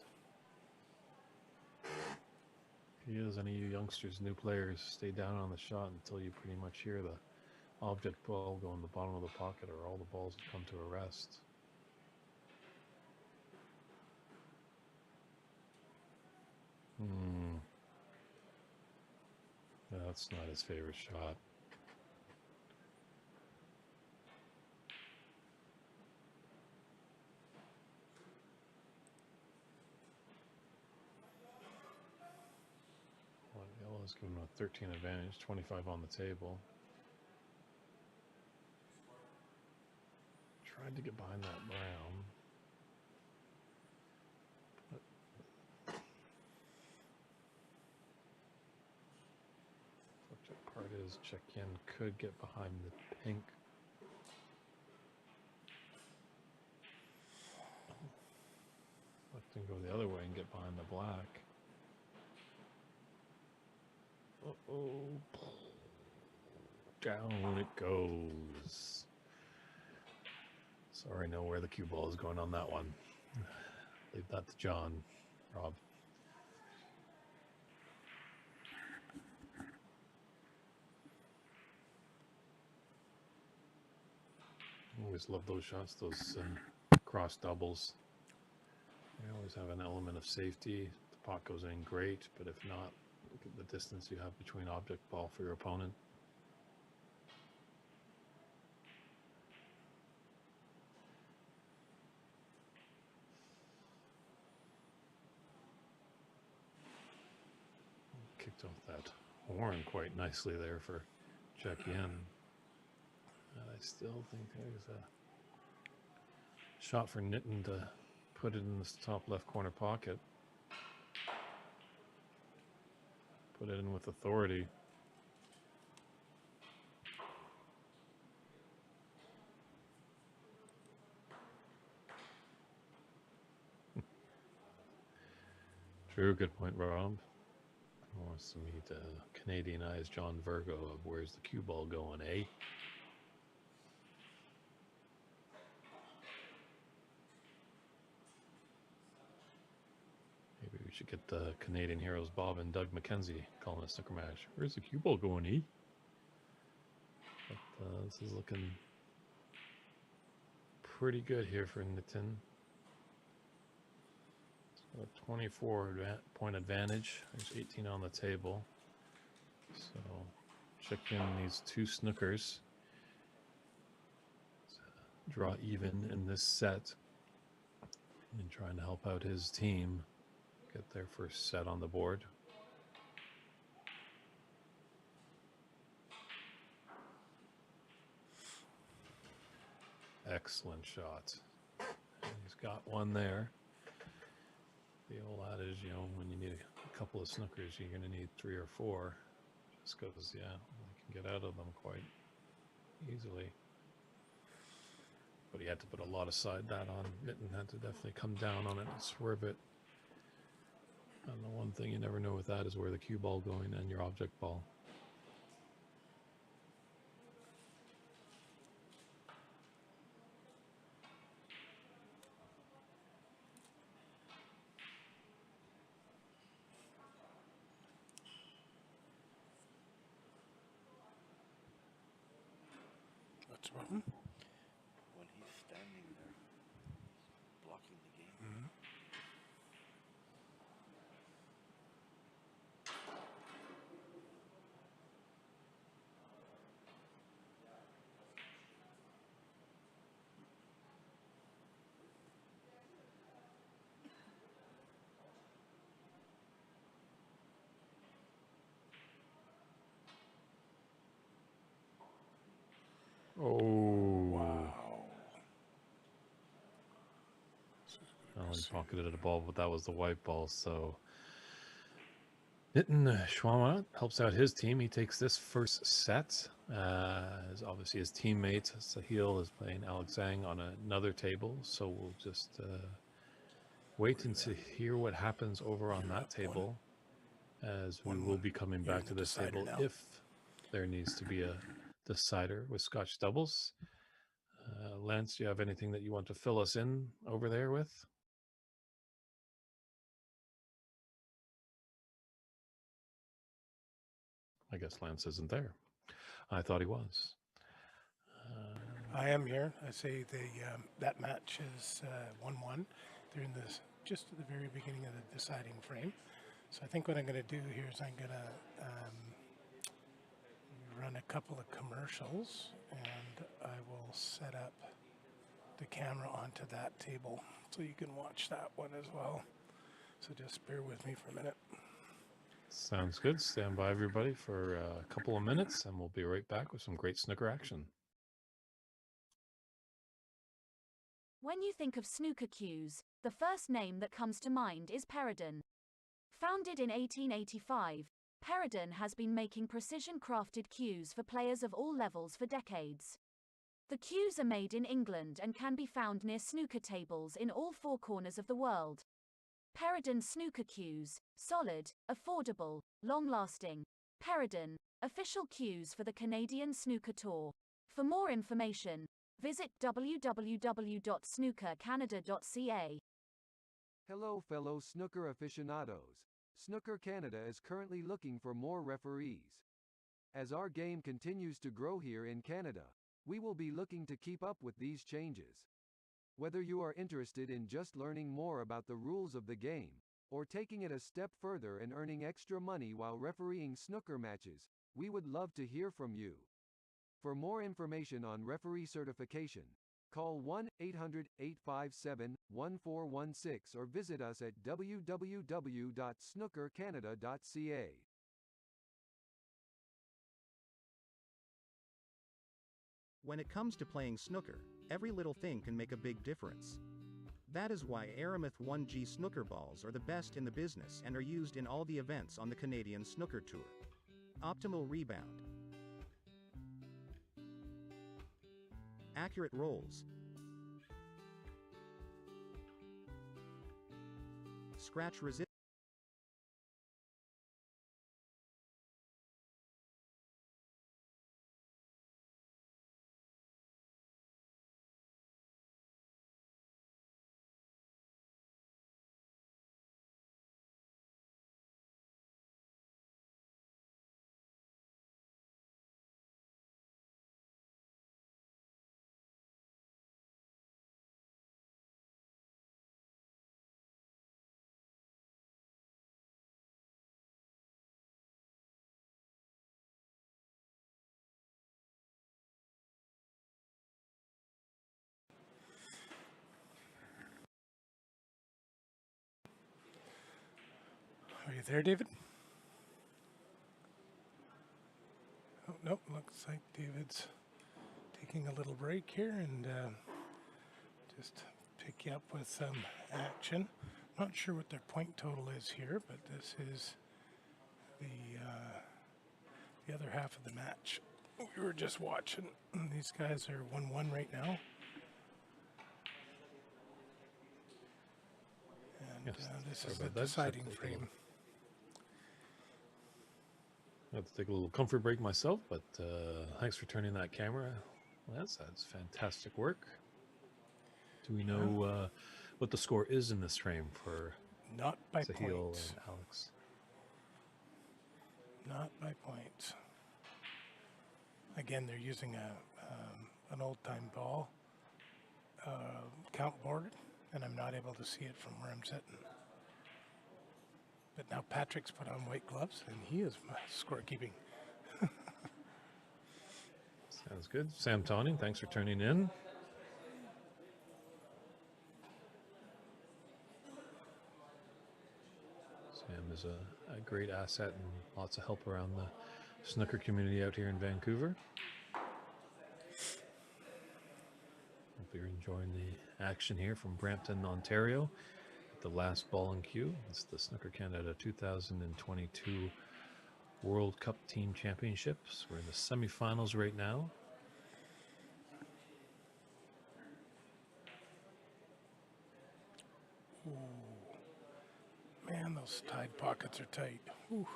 If he is any of you youngsters, new players, stay down on the shot until you pretty much hear the object ball go in the bottom of the pocket, or all the balls will come to a rest. That's not his favorite shot. Well, yellow's giving him a 13 advantage, 25 on the table. Tried to get behind that brown. Subject part is check-in could get behind the pink. Let them go the other way and get behind the black. Uh-oh. Down it goes. Sorry, know where the cue ball is going on that one. Leave that to John, Rob. Always love those shots, those cross doubles. They always have an element of safety. The pot goes in great, but if not, look at the distance you have between object ball for your opponent. Kicked off that horn quite nicely there for check in. I still think there's a shot for Nitten to put it in this top left corner pocket. Put it in with authority. True, good point, Rob. Wants to meet Canadianized John Virgo of where's the cue ball going, eh? Maybe we should get the Canadian heroes Bob and Doug McKenzie calling a snooker match. Where's the cue ball going, eh? But this is looking pretty good here for Nitin. A 24 point advantage. There's 18 on the table. So check in these two snookers. Draw even in this set. And trying to help out his team get their first set on the board. Excellent shot. And he's got one there. The old adage, you know, when you need a couple of snookers, you're going to need 3 or 4. Just because, yeah, you can get out of them quite easily. But he had to put a lot of side that on. Mitten had to definitely come down on it and swerve it. And the one thing you never know with that is where the cue ball going and your object ball. What's wrong? When he's standing there, he's blocking the game. Mm-hmm. Oh. Wow. Well, he pocketed a ball, but that was the white ball. So Nitin Shwama helps out his team. He takes this first set. As obviously his teammate Sahil is playing Alex Zhang on another table. So we'll just wait and to hear what happens over on that table, as we will be coming back to this table if there needs to be a decider with Scotch doubles. Lance, do you have anything that you want to fill us in over there with? I guess Lance isn't there. I thought he was. I am here. I say that match is 1-1. They're in this just at the very beginning of the deciding frame. So I think what I'm going to do here is I'm going to run a couple of commercials, and I will set up the camera onto that table so you can watch that one as well. So just bear with me for a minute. Sounds good. Stand by, everybody, for a couple of minutes, and we'll be right back with some great snooker action. When you think of snooker cues, the first name that comes to mind is Peridon. Founded in 1885, Peridon has been making precision-crafted cues for players of all levels for decades. The cues are made in England and can be found near snooker tables in all 4 corners of the world. Peridon snooker cues, solid, affordable, long-lasting. Peridon, official cues for the Canadian Snooker Tour. For more information, visit www.snookercanada.ca. Hello fellow snooker aficionados. Snooker Canada is currently looking for more referees. As our game continues to grow here in Canada, we will be looking to keep up with these changes. Whether you are interested in just learning more about the rules of the game, or taking it a step further and earning extra money while refereeing snooker matches, we would love to hear from you. For more information on referee certification, call 1-800-857-1416 or visit us at www.snookercanada.ca. When it comes to playing snooker, every little thing can make a big difference. That is why Aramith 1G snooker balls are the best in the business and are used in all the events on the Canadian Snooker Tour. Optimal rebound, accurate rolls, scratch resistance. you there, David? Oh, nope, looks like David's taking a little break here and just pick you up with some action. Not sure what their point total is here, but this is the other half of the match we were just watching. These guys are 1-1 right now. And Yes, this sorry is the about that. Just have to deciding take a frame. little- I have to take a little comfort break myself, but thanks for turning that camera. That's fantastic work. Do we know what the score is in this frame for Not by Sahil points. and Alex? Not by points. Again, they're using an old-time ball count board, and I'm not able to see it from where I'm sitting. But now Patrick's put on white gloves, and he is scorekeeping. Sounds good. Sam Tawning, thanks for turning in. Sam is a great asset and lots of help around the snooker community out here in Vancouver. Hope you're enjoying the action here from Brampton, Ontario. The last ball in queue. It's the Snooker Canada 2022 World Cup Team Championships. We're in the semifinals right now. Ooh. Man, those tide pockets are tight. Ooh.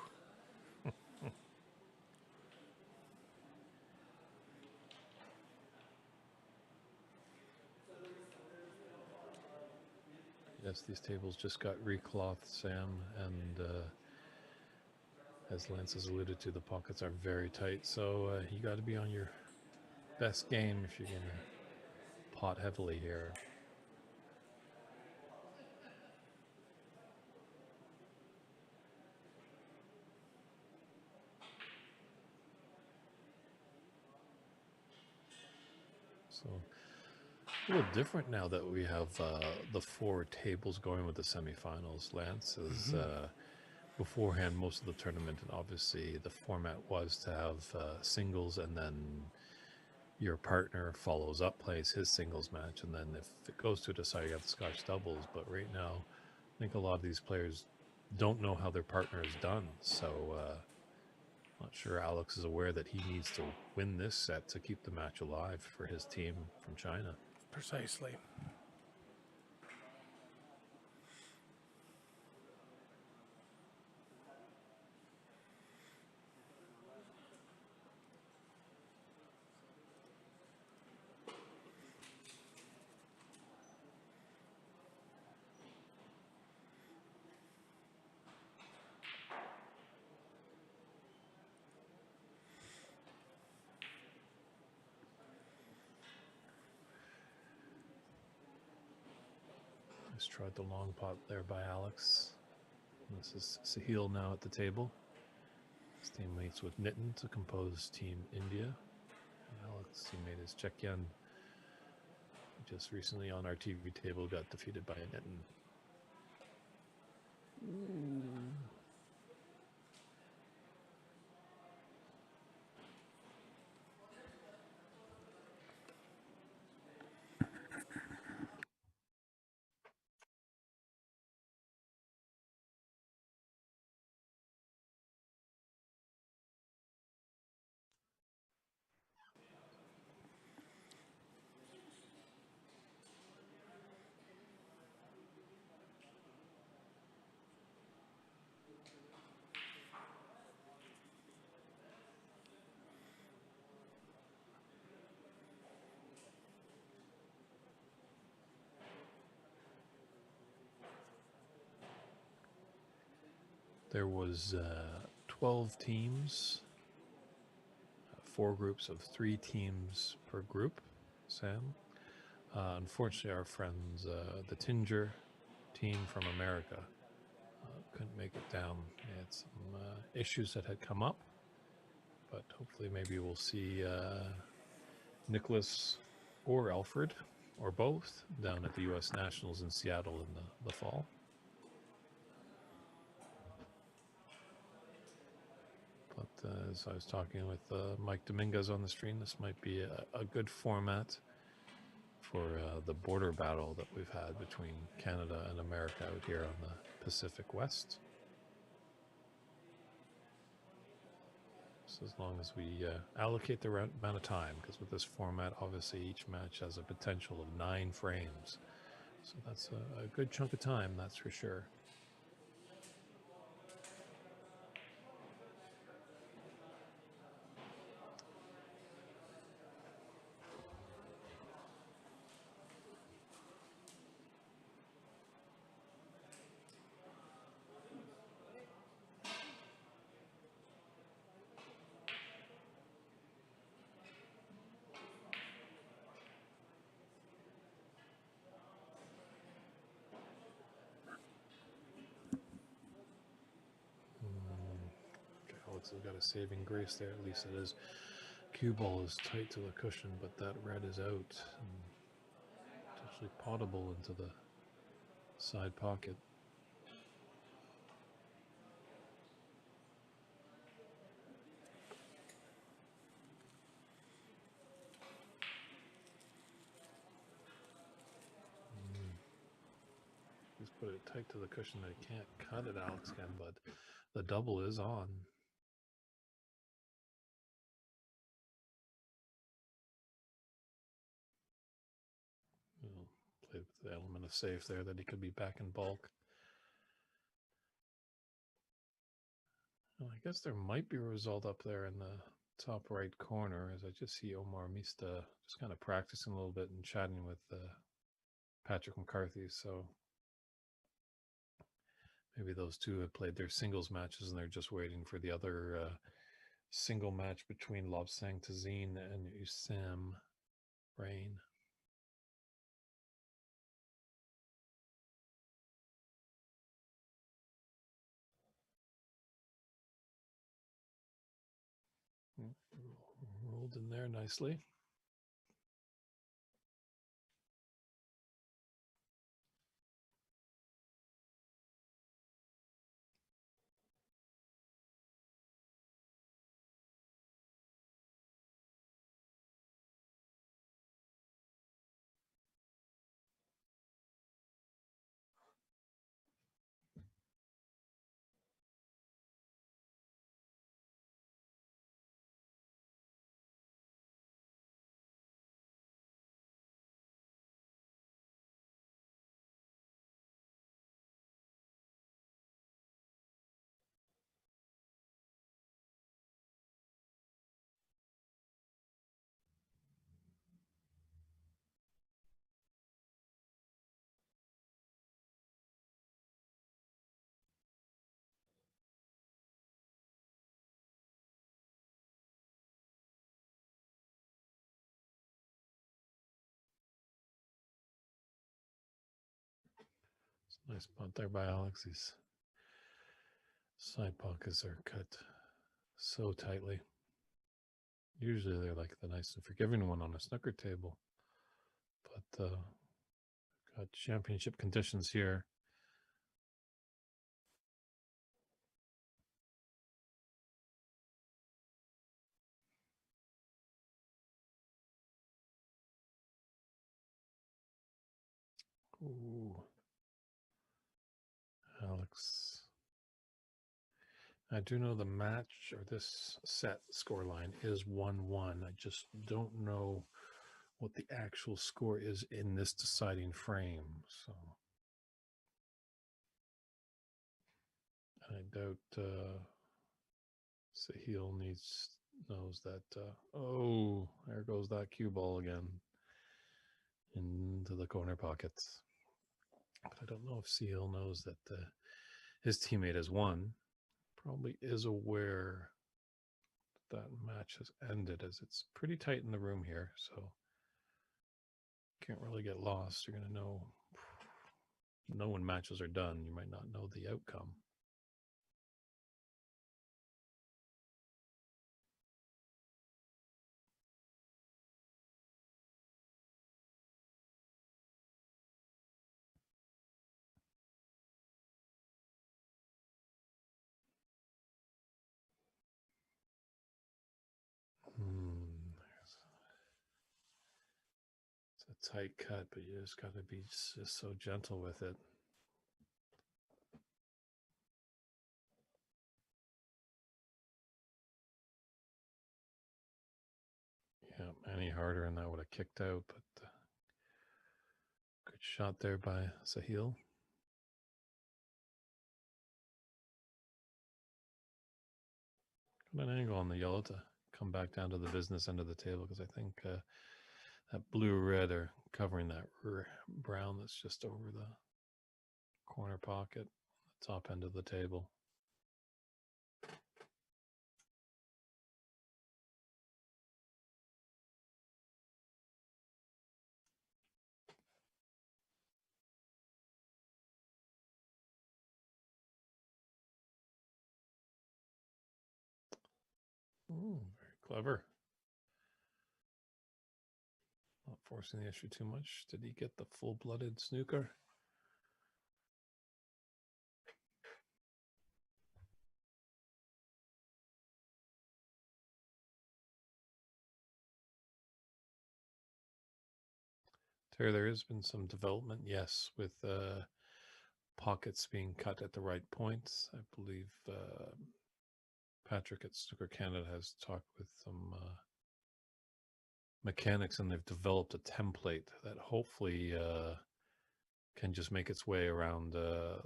Yes, these tables just got reclothed, Sam, and as Lance has alluded to, the pockets are very tight, so you got to be on your best game if you're going to pot heavily here. So a little different now that we have the 4 tables going with the semifinals, Lance, is beforehand most of the tournament, and obviously the format was to have singles, and then your partner follows up, plays his singles match, and then if it goes to a decider, you have the Scotch doubles. But right now, I think a lot of these players don't know how their partner is done, so not sure Alex is aware that he needs to win this set to keep the match alive for his team from China. Precisely. Just tried the long pot there by Alex. This is Sahil now at the table. His teammates with Nitin to compose Team India. And Alex, he made his check-in just recently on our TV table, got defeated by a Nitin. There was 12 teams, 4 groups of 3 teams per group, Sam. Unfortunately, our friends, the Tinger team from America, couldn't make it down. They had some issues that had come up, but hopefully maybe we'll see Nicholas or Alfred, or both, down at the U.S. Nationals in Seattle in the fall. as I was talking with Mike Dominguez on the stream, this might be a good format for the border battle that we've had between Canada and America out here on the Pacific West. So as long as we allocate the right amount of time, because with this format, obviously each match has a potential of 9 frames. So that's a good chunk of time, that's for sure. Alex has got a saving grace there, at least it is. Cue ball is tight to the cushion, but that red is out. And it's actually potable into the side pocket. He's put it tight to the cushion that he can't cut it, Alex can, but the double is on. Played with the element of safe there that he could be back in bulk. Well, I guess there might be a result up there in the top right corner, as I just see Omar Mista just kind of practicing a little bit and chatting with Patrick McCarthy. So maybe those two have played their singles matches and they're just waiting for the other single match between Lobsang Tazeen and Usam Rain. Rolled in there nicely. Nice punt there by Alex. These side pockets are cut so tightly. Usually they're like the nice and forgiving one on a snooker table. But got championship conditions here. Ooh. Alex. I do know the match or this set scoreline is 1-1. I just don't know what the actual score is in this deciding frame. So I doubt Sahil knows that. Oh, there goes that cue ball again into the corner pockets. But I don't know if Sahil knows that his teammate has won. Probably is aware that match has ended, as it's pretty tight in the room here, so can't really get lost. You're going to know when matches are done. You might not know the outcome. tight cut, but you just got to be just so gentle with it. Yeah, any harder and that would have kicked out, but good shot there by Sahil. Got an angle on the yellow to come back down to the business end of the table, because I think that blue-red are covering that brown that's just over the corner pocket, the top end of the table. Ooh, very clever. Not forcing the issue too much. Did he get the full-blooded snooker? Terry, there has been some development, yes, with pockets being cut at the right points. I believe Patrick at Snooker Canada has talked with some mechanics, and they've developed a template that hopefully can just make its way around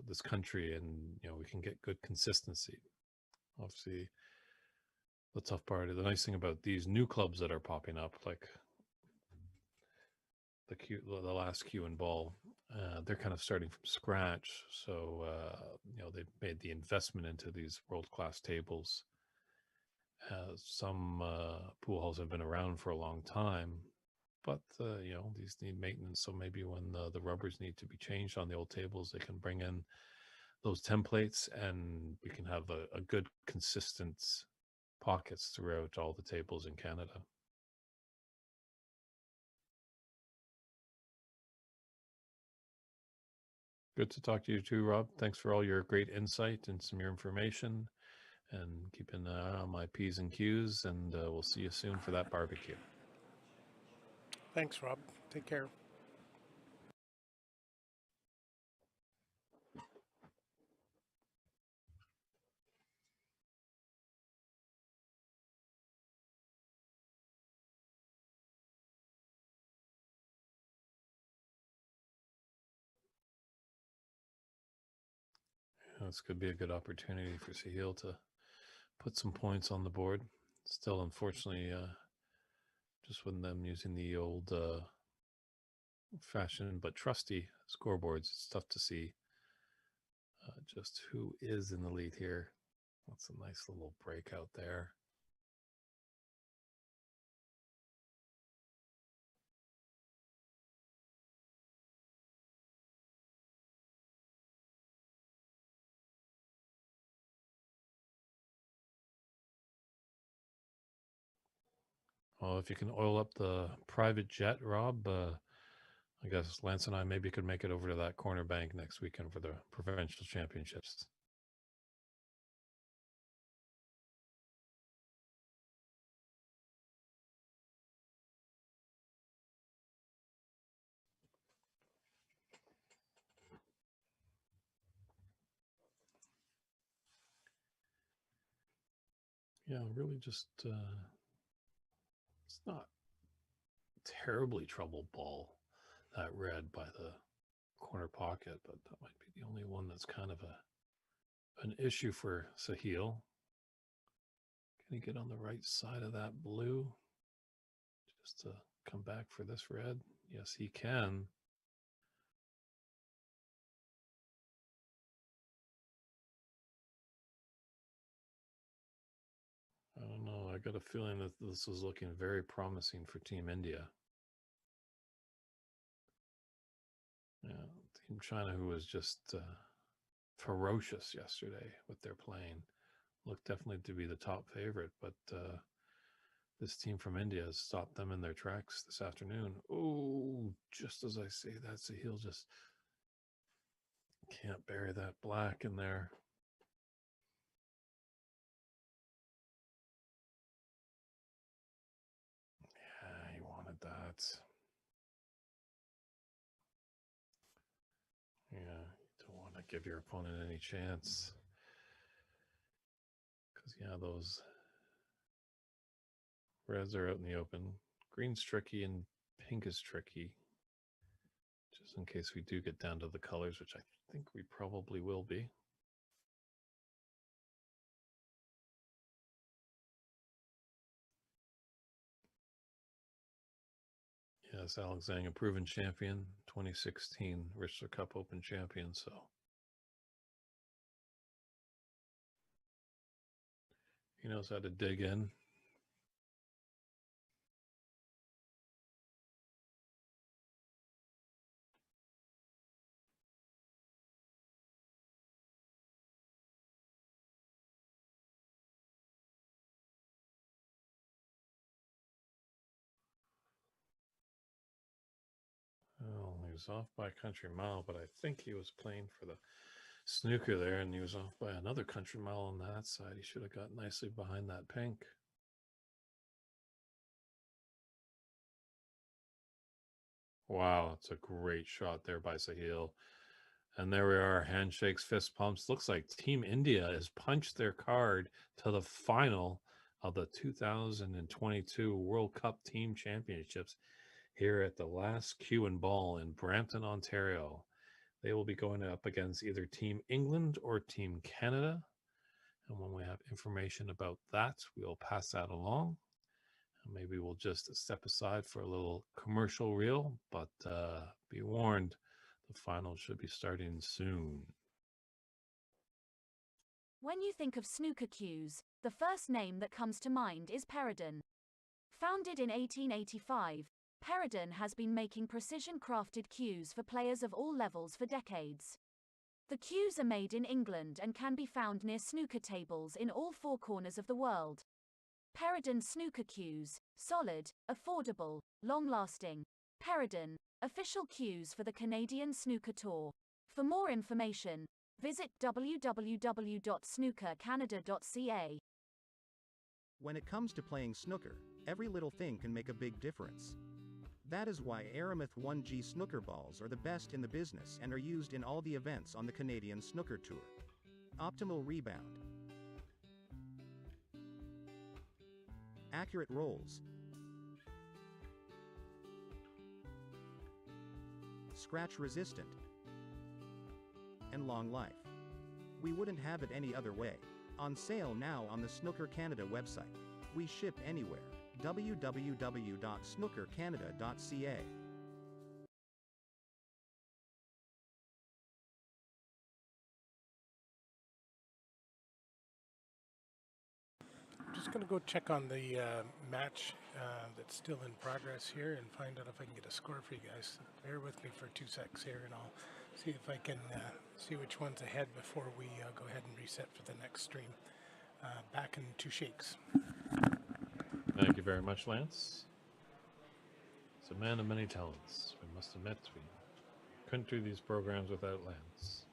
this country, and we can get good consistency. Obviously, the tough part, the nice thing about these new clubs that are popping up, like the last Q and ball, they're kind of starting from scratch. So they've made the investment into these world-class tables. Some pool halls have been around for a long time, but these need maintenance. So maybe when the rubbers need to be changed on the old tables, they can bring in those templates, and we can have a good consistent pockets throughout all the tables in Canada. Good to talk to you too, Rob. Thanks for all your great insight and some of your information, and keeping an eye on my P's and Q's, and we'll see you soon for that barbecue. Thanks, Rob. Take care. This could be a good opportunity for Sahil to put some points on the board. Still, unfortunately, just with them using the old fashioned but trusty scoreboards, it's tough to see just who is in the lead here. That's a nice little breakout there. Well, if you can oil up the private jet, Rob, I guess Lance and I maybe could make it over to that corner bank next weekend for the provincial championships. Yeah, really just, it's not terribly troubled ball, that red by the corner pocket, but that might be the only one that's kind of an issue for Sahil. Can he get on the right side of that blue just to come back for this red? Yes, he can. I don't know. I got a feeling that this is looking very promising for Team India. Yeah, Team China, who was just ferocious yesterday with their playing, looked definitely to be the top favorite, but this team from India has stopped them in their tracks this afternoon. Oh, just as I say that, Sahil just can't bury that black in there. Yeah, he wanted that. give your opponent any chance. Because, yeah, those reds are out in the open. Green's tricky and pink is tricky. Just in case we do get down to the colors, which I think we probably will be. Yes, Alex Zhang, a proven champion, 2016 Richter Cup Open champion, so he knows how to dig in. Well, he was off by a country mile, but I think he was playing for the snooker there, and he was off by another country mile on that side. He should have got nicely behind that pink. Wow, it's a great shot there by Sahil. And there we are, handshakes, fist pumps. Looks like Team India has punched their card to the final of the 2022 World Cup Team Championships here at the last Cue and Ball in Brampton, Ontario. They will be going up against either Team England or Team Canada. And when we have information about that, we'll pass that along. And maybe we'll just step aside for a little commercial reel, but be warned, the final should be starting soon. When you think of snooker cues, the first name that comes to mind is Peridon. Founded in 1885, Peridon has been making precision-crafted cues for players of all levels for decades. The cues are made in England and can be found near snooker tables in all four corners of the world. Peridon snooker cues, solid, affordable, long-lasting. Peridon, official cues for the Canadian Snooker Tour. For more information, visit www.snookercanada.ca. When it comes to playing snooker, every little thing can make a big difference. That is why Aramith 1G snooker balls are the best in the business and are used in all the events on the Canadian Snooker Tour. Optimal rebound. Accurate rolls. Scratch resistant. And long life. We wouldn't have it any other way. On sale now on the Snooker Canada website. We ship anywhere. www.snookercanada.ca. I'm just going to go check on the match that's still in progress here and find out if I can get a score for you guys. Bear with me for 2 secs here and I'll see if I can see which one's ahead before we go ahead and reset for the next stream. Back in 2 shakes. Thank you very much, Lance. He's a man of many talents. We must admit we couldn't do these programs without Lance.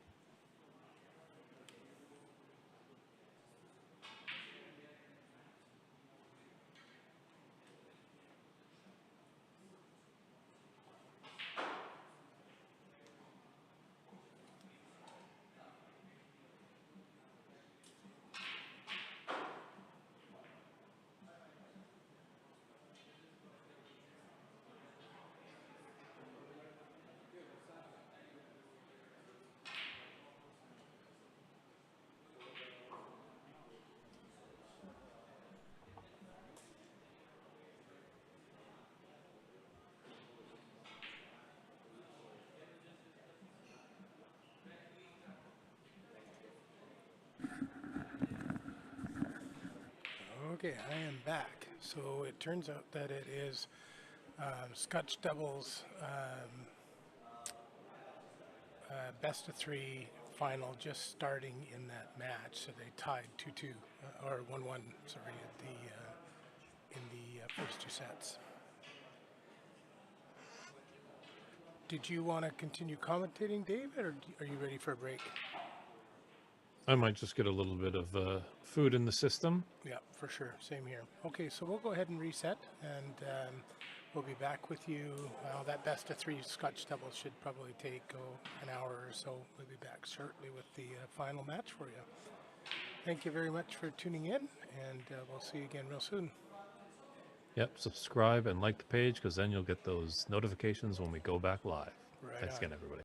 Okay, I am back. So it turns out that it is Scotch doubles best of 3 final just starting in that match. So they tied 2-2 or 1-1. Sorry, at the in the first 2 sets. Did you want to continue commentating, David, or are you ready for a break? I might just get a little bit of food in the system. Yeah, for sure. Same here. Okay, so we'll go ahead and reset, and we'll be back with you. Well, that best of 3 Scotch doubles should probably take an hour or so. We'll be back shortly with the final match for you. Thank you very much for tuning in, and we'll see you again real soon. Yep, subscribe and like the page, because then you'll get those notifications when we go back live. Right Thanks on. again, everybody.